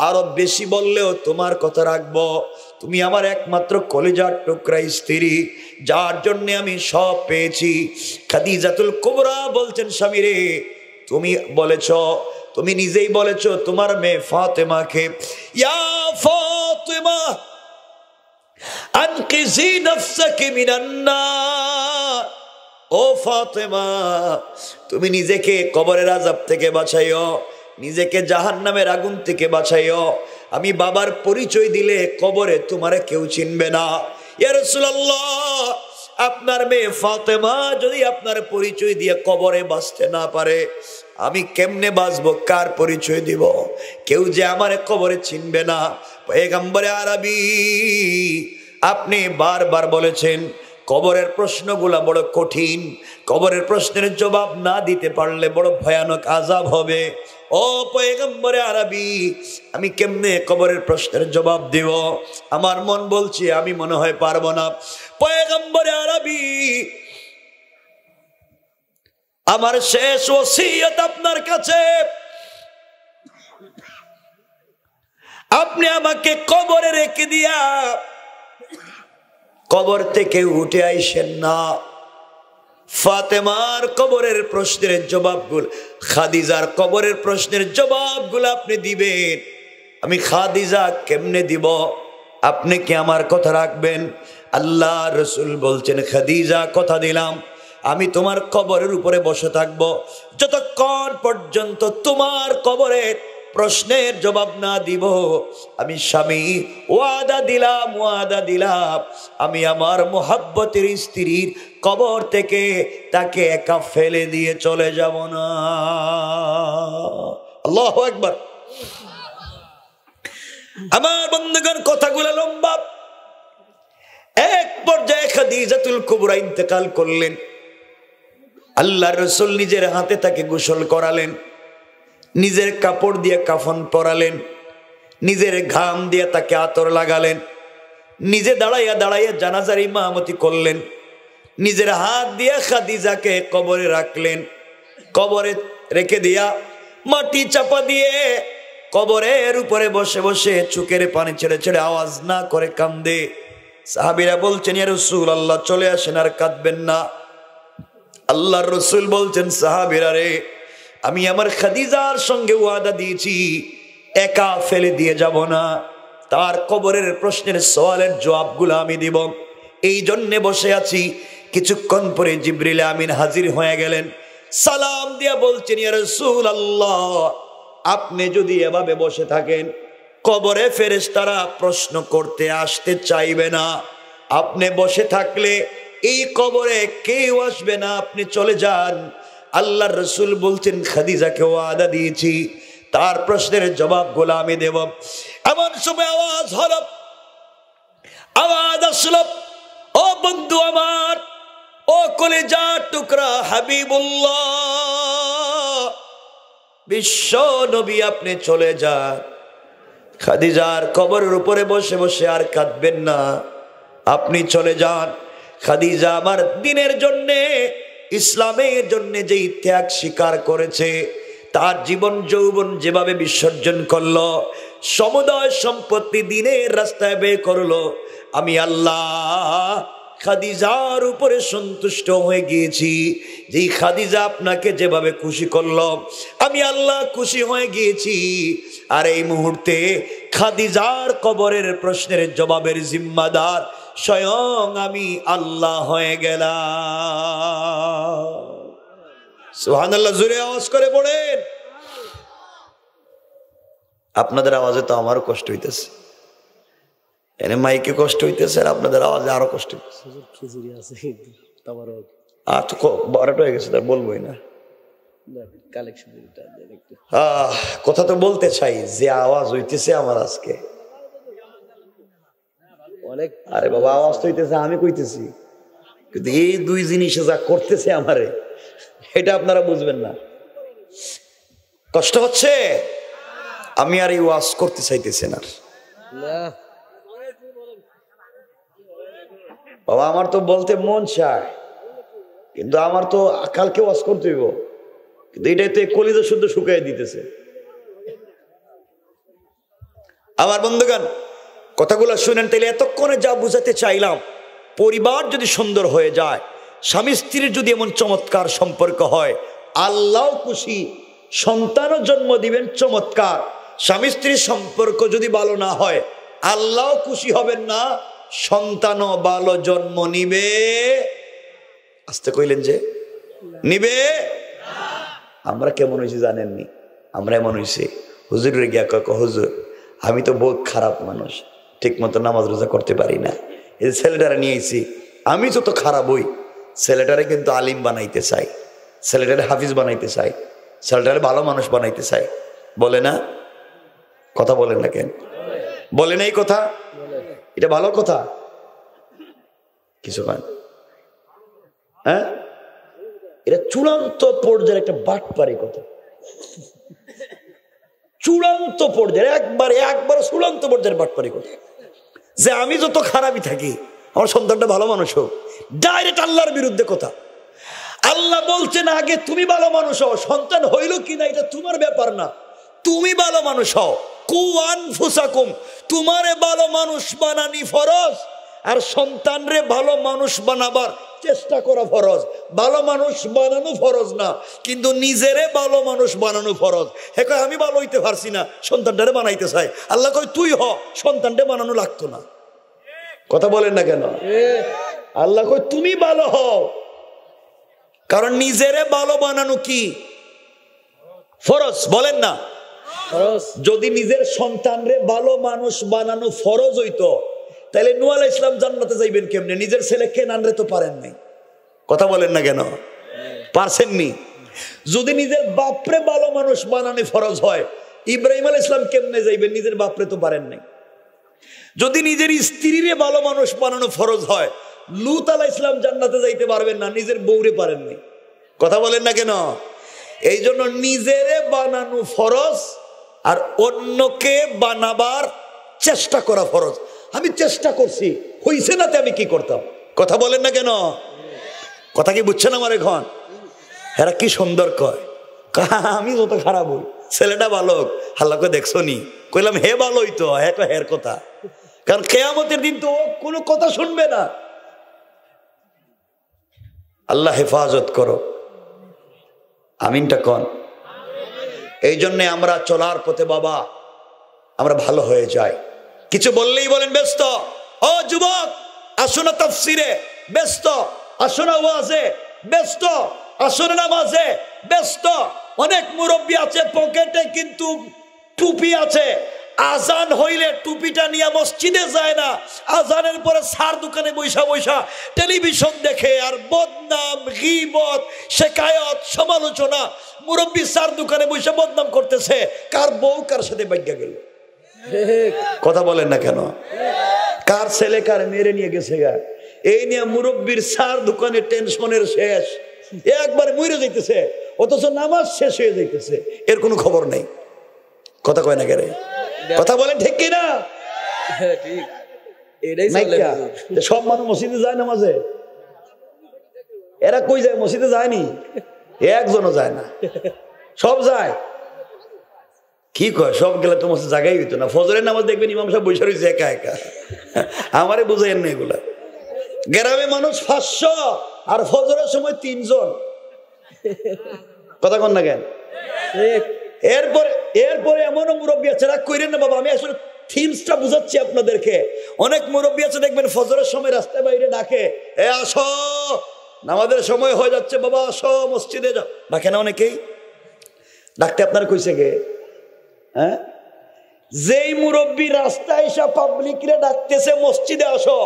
S1: আরো বেশি বললেও তোমার কথা রাখবো। তুমি আমার একমাত্র কলিজার টুকরা স্ত্রী, যার জন্য আমি সব পেয়েছি। খাদিজাতুল কুবরা বলছেন, স্বামী রে, তুমি বলেছ, তুমি নিজেই বলেছ তোমার মেয়ে ফাতেমাকে, ইয়া ফাতেমা আনকিজি নাফসাকি মিনান নার, ও ফাতেমা, তুমি নিজেকে কবরের আযাব থেকে বাঁচাইও, নিজেকে জাহান্নামের আগুন থেকে বাঁচাইও। আমি বাবার পরিচয় দিলে কবরে তোমারে কেউ চিনবে না। ইয়া রাসূলুল্লাহ, আপনার মেয়ে ফাতেমা যদি আপনার পরিচয় দিয়ে কবরে বাঁচতে না পারে, আমি কেমনে বাঁচবো? কার পরিচয় দিব? কেউ যে আমারে কবরে চিনবে না। পয়গম্বরে আরবি, আপনি বারবার বলেছেন কবরের প্রশ্নগুলা বড় কঠিন, কবরের প্রশ্নের জবাব না দিতে পারলে বড় ভয়ানক আযাব হবে। ও পয়গম্বরে আরবি, আমি কেমনে কবরের প্রশ্নের জবাব দেব? আমার মন বলছে আমি মনে হয় পারবো না। পয়গম্বরে আরবি, আমার শেষ ওসিয়ত আপনার কাছে, আপনি আমাকে কবরে রেখে দিয়া কবর থেকে উঠে আইসেন না। ফাতেমার কবরের প্রশ্নের জবাবগুলো, খাদিজার কবরের প্রশ্নের জবাবগুলো আপনি দিবেন। আমি খাদিজা কেমনে দিব? আপনি কি আমার কথা রাখবেন? আল্লাহ রাসূল বলছেন, খাদিজা, কথা দিলাম, আমি তোমার কবরের উপরে বসে থাকব যতক্ষণ পর্যন্ত তোমার কবরের প্রশ্নের জবাব না দিব। আমি স্বামী ওয়াদা দিলাম, আমি আমার মোহাব্বতের স্ত্রীর কবর থেকে তাকে একা ফেলে দিয়ে চলে যাব না। আল্লাহু আকবার। আমার বন্ধুগণ, কথাগুলো লম্বা। এক পর্যায়ে খাদিজাতুল কুবরা ইন্তেকাল করলেন। আল্লাহর রাসূল নিজের হাতে তাকে গোসল করালেন, নিজের কাপড় দিয়ে কাফন পরালেন, নিজের ঘাম দিয়ে তাকে আতর লাগালেন, নিজে দাঁড়াইয়া দাঁড়াইয়া জানাজার ইমামতি করলেন, নিজের হাত দিয়ে খাদিজাকে কবরে রাখলেন, কবরে রেখে দিয়া মাটি চাপা দিয়ে কবরের উপরে বসে বসে চোখের পানি ছেড়ে ছেড়ে আওয়াজ না করে কান্দে। সাহাবীরা বলছেন, ইয়া রাসূলুল্লাহ চলে আসেন, আর কাঁদবেন না। আল্লাহর রাসূল বলছেন, সাহাবীরা রে, আমি আমার খাদিজার সঙ্গে ওয়াদা দিয়েছি, একা ফেলে দিয়ে যাব না, তার কবরের প্রশ্নের সওয়ালের জবাবগুলো আমি দিব, এই জন্যে বসে আছি। কিছুক্ষণ পরে জিবরিল আমিন হাজির হয়ে গেলেন, সালাম দিয়া বলছেন, ইয়া রাসূলুল্লাহ আপনি যদি এভাবে বসে থাকেন, কবরে ফেরেশতারা প্রশ্ন করতে আসতে চাইবে না। আপনি বসে থাকলে এই কবরে কেউ আসবে না, আপনি চলে যান। আল্লাহর রাসূল বলছেন, খাদিজাকে ওয়াদা দিয়েছি, তার প্রশ্নের জবাবগুলো আমি দেব। এমন সময় আওয়াজ হলো, আওয়াজ আসলো, ও বন্ধু আমার, ও কলিজার টুকরা হাবিবুল্লাহ, বিশ্ব নবী আপনি চলে যান। খাদিজার কবরের উপরে বসে বসে আর কাঁদবেন না, আপনি চলে যান। খাদিজা আমার দ্বীনের জন্যে, ইসলামের জন্যে যে ত্যাগ স্বীকার করেছে, তার জীবন যৌবন যেভাবে বিসর্জন করলো, সমুদয় সম্পত্তি দ্বীনের রাস্তায় ব্যয় করলো, আমি আল্লাহ খাদিজার উপরে সন্তুষ্ট হয়ে গিয়েছি। যেই খাদিজা আপনাকে যেভাবে খুশি করলো, আমি আল্লাহ খুশি হয়ে গিয়েছি। আর এই মুহূর্তে খাদিজার কবরের প্রশ্নের জবাবের জিম্মাদার স্বয়ং আমি আল্লাহ হয়ে গেলাম। সুবহানাল্লাহ, জোরে আওয়াজ করে পড়েন। আপনাদের আওয়াজে তো আমারও কষ্ট হইতেছে, এনে মাইকে কষ্ট হইতেছে, আর আপনাদের আওয়াজে আরো কষ্ট হইতেছে। আর তো বড়টা হয়ে গেছে, তার বলবোই না। কথা তো বলতে চাই, যে আওয়াজ হইতেছে আমার আজকে, আরে বাবা আওয়াজ তো হইতেছে, আমি কইতেছি, কিন্তু এই দুই জিনিসে যা করতেছে আমারে, এটা আপনারা বুঝবেন না। কষ্ট হচ্ছে, আমি আর এই ওয়াজ করতে চাইতেছি না। বাবা আমার তো বলতে মন চায়, কিন্তু আমার তো কালকে ওয়াজ করতে হইব, কিন্তু এটাই তো কলিজা শুদ্ধ শুকাই দিতেছে। আমার বন্ধুগণ, কথাগুলো শুনেন, তাইলে এতক্ষণে যা বুঝাতে চাইলাম, পরিবার যদি সুন্দর হয়ে যায়, স্বামী স্ত্রীর যদি এমন চমৎকার সম্পর্ক হয়, আল্লাহ খুশি, সন্তানও জন্ম দিবেন চমৎকার। স্বামী স্ত্রীর সম্পর্ক যদি ভালো না হয়, আল্লাহ খুশি হবেন না, সন্তানও ভালো জন্ম নিবে। আসতে কইলেন যে নিবে। আমরা কেমন হয়েছি জানেননি? আমরা এমন হয়েছি, হুজুরের গিয়া কয়, হুজুর আমি তো বহুত খারাপ মানুষ, ঠিক মতো নামাজ রোজা করতে পারি না, এই ছেলেটারে নিয়েছি, আমি তো খারাপ হই, ছেলেটারে কিন্তু আলিম বানাইতে চাই, ছেলেটারে হাফিজ বানাইতে চাই, ছেলেটারে ভালো মানুষ বানাইতে চাই। বলে না? কথা বলেন না কেন? বলে না এই কথা? এটা ভালো কথা কিছু কান, হ্যাঁ? এটা চূড়ান্ত পর্যায়ের একটা বাটপারি কথা, চূড়ান্ত পর্যায়ের, একবার চূড়ান্ত পর্যায়ের বাটপারি কথা, যে আমি যত খারাপই থাকি, আমার সন্তানটা ভালো মানুষ হোক। ডাইরেক্ট আল্লাহর বিরুদ্ধে কথা। আল্লাহ বলছেন আগে তুমি ভালো মানুষ হও, সন্তান হইল কিনা এটা তোমার ব্যাপার না, তুমি ভালো মানুষ হও। কু আনফুসাকুম, তোমারে ভালো মানুষ বানানি ফরজ, আর সন্তানরে ভালো মানুষ বানাবার চেষ্টা করা ফরজ। ভালো মানুষ বানানো ফরজ না, কিন্তু নিজেরে ভালো মানুষ বানানো ফরজ। হ্যাঁ কয় আমি ভালো হইতে পারছি না, সন্তানটারে বানাইতে চাই। আল্লাহ কয় তুই হ, সন্তানটা বানানো লাগতো না। কথা বলেন না কেন? আল্লাহ কয় তুমি ভালো হও, কারণ নিজেরে ভালো বানানো কি ফরজ? বলেন না? যদি নিজের সন্তানরে ভালো মানুষ বানানো ফরজ হইতো, তাহলে নূহ আলাইহিস সালাম জান্নাতে যাইবেন কেমনে? নিজের ছেলে কেনানরে তো পারেন নাই। কথা বলেন না কেন? পারছেননি। যদি নিজের বাপরে ভালো মানুষ বানানো ফরজ হয়, ইব্রাহিম আলাইহিস সালাম কেমনে যাইবেন? নিজের বাপরে তো পারেন নাই। যদি নিজের স্ত্রীরে ভালো মানুষ বানানো ফরজ হয়, লূত আলাইহিস সালাম জান্নাতে যাইতে পারবেন না, নিজের বউরে পারেন নাই। কথা বলেন না কেন? এই জন্য নিজেরে বানানো ফরজ, আর অন্যকে বানাবার চেষ্টা করা ফরজ। আমি চেষ্টা করছি, হইছে না, আমি কি করতাম? কথা বলেন না কেন? কথা কি বুঝছেন আমার? এখন এরা কি সুন্দর কয়, আমি যত খারাপ হই, ছেলেটা ভালো, হাল্লাকে দেখছো নি? কইলাম হে ভালোই তো, হ্যাঁ হের কথা, কারণ কিয়ামতের দিন তো কোনো কথা শুনবে না। আল্লাহ হেফাজত করো, আমিনটা কন। এই জন্যে আমরা চলার পথে বাবা আমরা ভালো হয়ে যাই। কিছু বললেই বলেন ব্যস্ত। ও যুবক, আসো না তাফসিরে, ব্যস্ত। আসো না ওয়াজে, ব্যস্ত। আসো না নামাজে, ব্যস্ত। অনেক মুরব্বী আছে পকেটে কিন্তু টুপি আছে, আজান হইলে টুপিটা নিয়ে মসজিদে যায় না, আজানের পরে সার দোকানে বৈশা বৈশা টেলিভিশন দেখে আর বদনাম, গীবত, শিকায়ত, সমালোচনা। মুরব্বী সার দোকানে বৈশা বদনাম করতেছে, কার বউ কার সাথে বাইগা গেল। কথা বলেন না কেন? কার ছেলে কার মেরে নিয়ে গেছে গা, এই নিয়ে মুরব্বীর সার দোকানে টেনশনের শেষ, একবার মরে যাইতেছে, অথচ নামাজ শেষ হয়ে যাইতেছে, এর কোনো খবর নেই। কথা কয় না কেরে? কথা বলেন ঠিক কিনা? সব মানুষ মসজিদে যায় নামাজে, এরা কই যায়? মসজিদে যায়নি, একজনও যায় না, সব যায়। কি কয়? সব গেলে তো মসজিদ জায়গায় হইতো না। ফজরের নামাজ দেখবেন ইমাম সাহেব বসে রয়েছে একা একা, আমারে বুঝাইন না এগুলা। গ্রামে মানুষ 500 আর ফজরের সময় 3 জন। কথা কন না কেন? এরপরে এমনও মুরব্বী আছে, রাগ কইরেন না বাবা, আমি আসলে থিমসটা বুঝাচ্ছি আপনাদেরকে। অনেক মুরব্বী আছে দেখবেন ফজরের সময় রাস্তায় বাইরে ডাকে, এ আসো, নামাজের সময় হয়ে যাচ্ছে বাবা, আসো মসজিদে যাও। ডাকে না অনেকেই? ডাকতে আপনার কইছে গে? হ্যাঁ, যেই মুরব্বী রাস্তায় এসে পাবলিকরে ডাকতেছে মসজিদে আসো,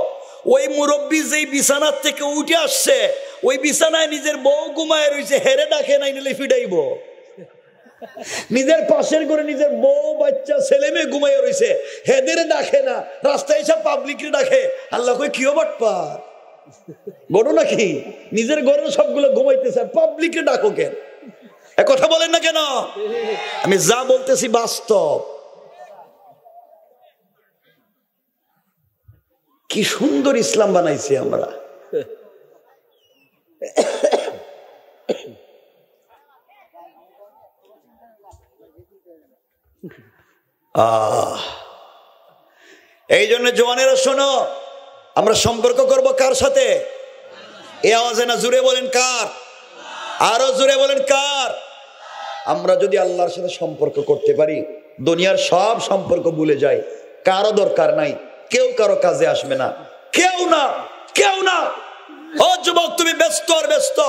S1: ওই মুরব্বী যেই বিছানার থেকে উঠে আসছে, ওই বিছানায় নিজের বউ ঘুমায় রয়েছে, হেরে ডাকে নাই, নিলে ফিডাইব। নিজের পাশের করে নিজের বউ, বাচ্চা, ছেলে মেয়ে ঘুমাইয়া রয়েছে, হেদের ডাকে না, রাস্তায় এসে পাবলিকরে ডাকে। আল্লাহ কই কিও বাটপার, বড় নাকি? নিজের ঘরের সবগুলো ঘুমাইতেছে, পাবলিকরে ডাকো কেন? কথা বলেন না কেন? আমি যা বলতেছি বাস্তব। কি সুন্দর ইসলাম বানাইছি আমরা। এই জন্য জওয়ানেরা শোনো, আমরা সম্পর্ক করব কার সাথে? এ আওয়াজে না, জুড়ে বলেন কার? আরো জুড়ে বলেন কার? আমরা যদি আল্লাহর সাথে সম্পর্ক করতে পারি, দুনিয়ার সব সম্পর্ক ভুলে যাই, কারো দরকার নাই, কেউ কারো কাজে আসবে না, কেউ না, কেউ না। ও যুবক, তুমি ব্যস্ত আর ব্যস্ত,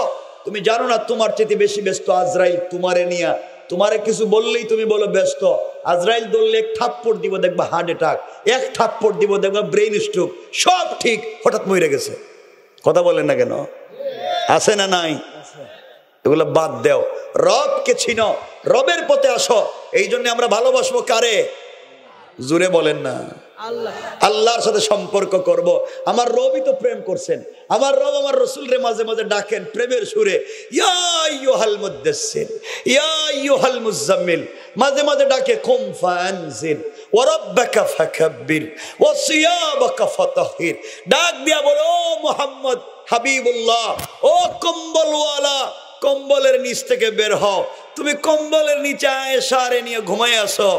S1: তুমি জানো না তোমার চেয়ে বেশি ব্যস্ত আজরাইল তোমারে নিয়া। তোমারে কিছু বললেই তুমি বলো ব্যস্ত। আজরাইল ধরলে এক থাপ্পড় দিব, দেখবা হার্ট অ্যাটাক, এক থাপ্পড় দিব দেখবা ব্রেইন স্ট্রোক, সব ঠিক, হঠাৎ মরে গেছে। কথা বলেন না কেন? আছে না নাই? এগুলো বাদ দেও, রবকে চিনো, রবের পথে আসো। এই জন্য আমরা ভালোবাসবো কারে? জুড়ে বলেন না, আল্লাহর সাথে সম্পর্ক করব। আমার রবই তো প্রেম করছেন, আমার রব আমার রসুল রে মাঝে মাঝে ডাকেন প্রেমের সুরে, ইয়া আইয়ুহাল মুদ্দাসসির, ইয়া আইয়ুহাল মুজাম্মিল, মাঝে মাঝে ডাকে কুম ফানজির ওয়া রাব্বাকা ফাকাব্বির ওয়া সিয়াবাকা ফাতাহির। ডাক দিয়া বলো, ও মুহাম্মদ হাবিবুল্লাহ, ও কম্বলওয়ালা, কম্বলের নিচ থেকে বের হও। তুমি কম্বলের নিচে আয়েশারে নিয়ে ঘুমাই আসো,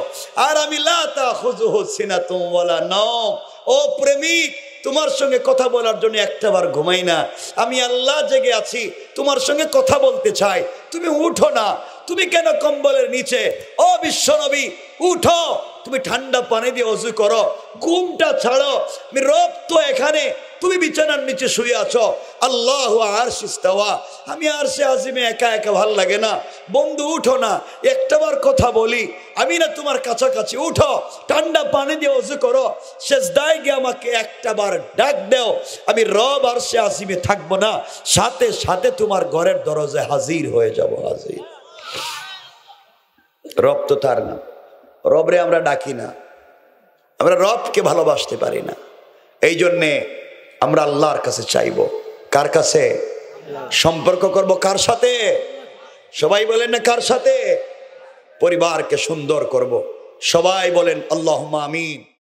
S1: আর আমি লা তাখুযুহু সিনাতুন ওয়ালা নাওম। ও প্রেমিক, তোমার সঙ্গে কথা বলার জন্য একটাবার ঘুমাই না, আমি আল্লাহ জেগে আছি, তোমার সঙ্গে কথা বলতে চাই। তুমি উঠো না, তুমি কেন কম্বলের নিচে? ও বিশ্বনবী, উঠো, তুমি ঠান্ডা পানি দিয়ে ওযু করো, ঘুমটা ছাড়ো। আমি রব তো এখানে, তুমি বিছানার নিচে শুয়ে আছো। আল্লাহু আরশে ইস্তাওয়া, আমি আরশে আজিমে একা একা ভাল লাগে না। বন্ধু উঠো না, একটাবার কথা বলি, আমি না তোমার কাছাকাছি, উঠো, ঠান্ডা পানি দিয়ে ওযু করো, সেজদায় গিয়ে আমাকে একটাবার ডাক দাও। আমি রব আরশে আজিমে থাকবো না, সাথে সাথে তোমার ঘরের দরজায় হাজির হয়ে যাব। হাজির। রব তো তার নাম, রবরে আমরা ডাকি না, আমরা রবকে ভালোবাসতে পারি না। এই জন্যে আমরা আল্লাহর কাছে চাইবো। কার কাছে সম্পর্ক করব? কার সাথে? সবাই বলেন না কার সাথে? পরিবারকে সুন্দর করব, সবাই বলেন আল্লাহুম্মা আমিন।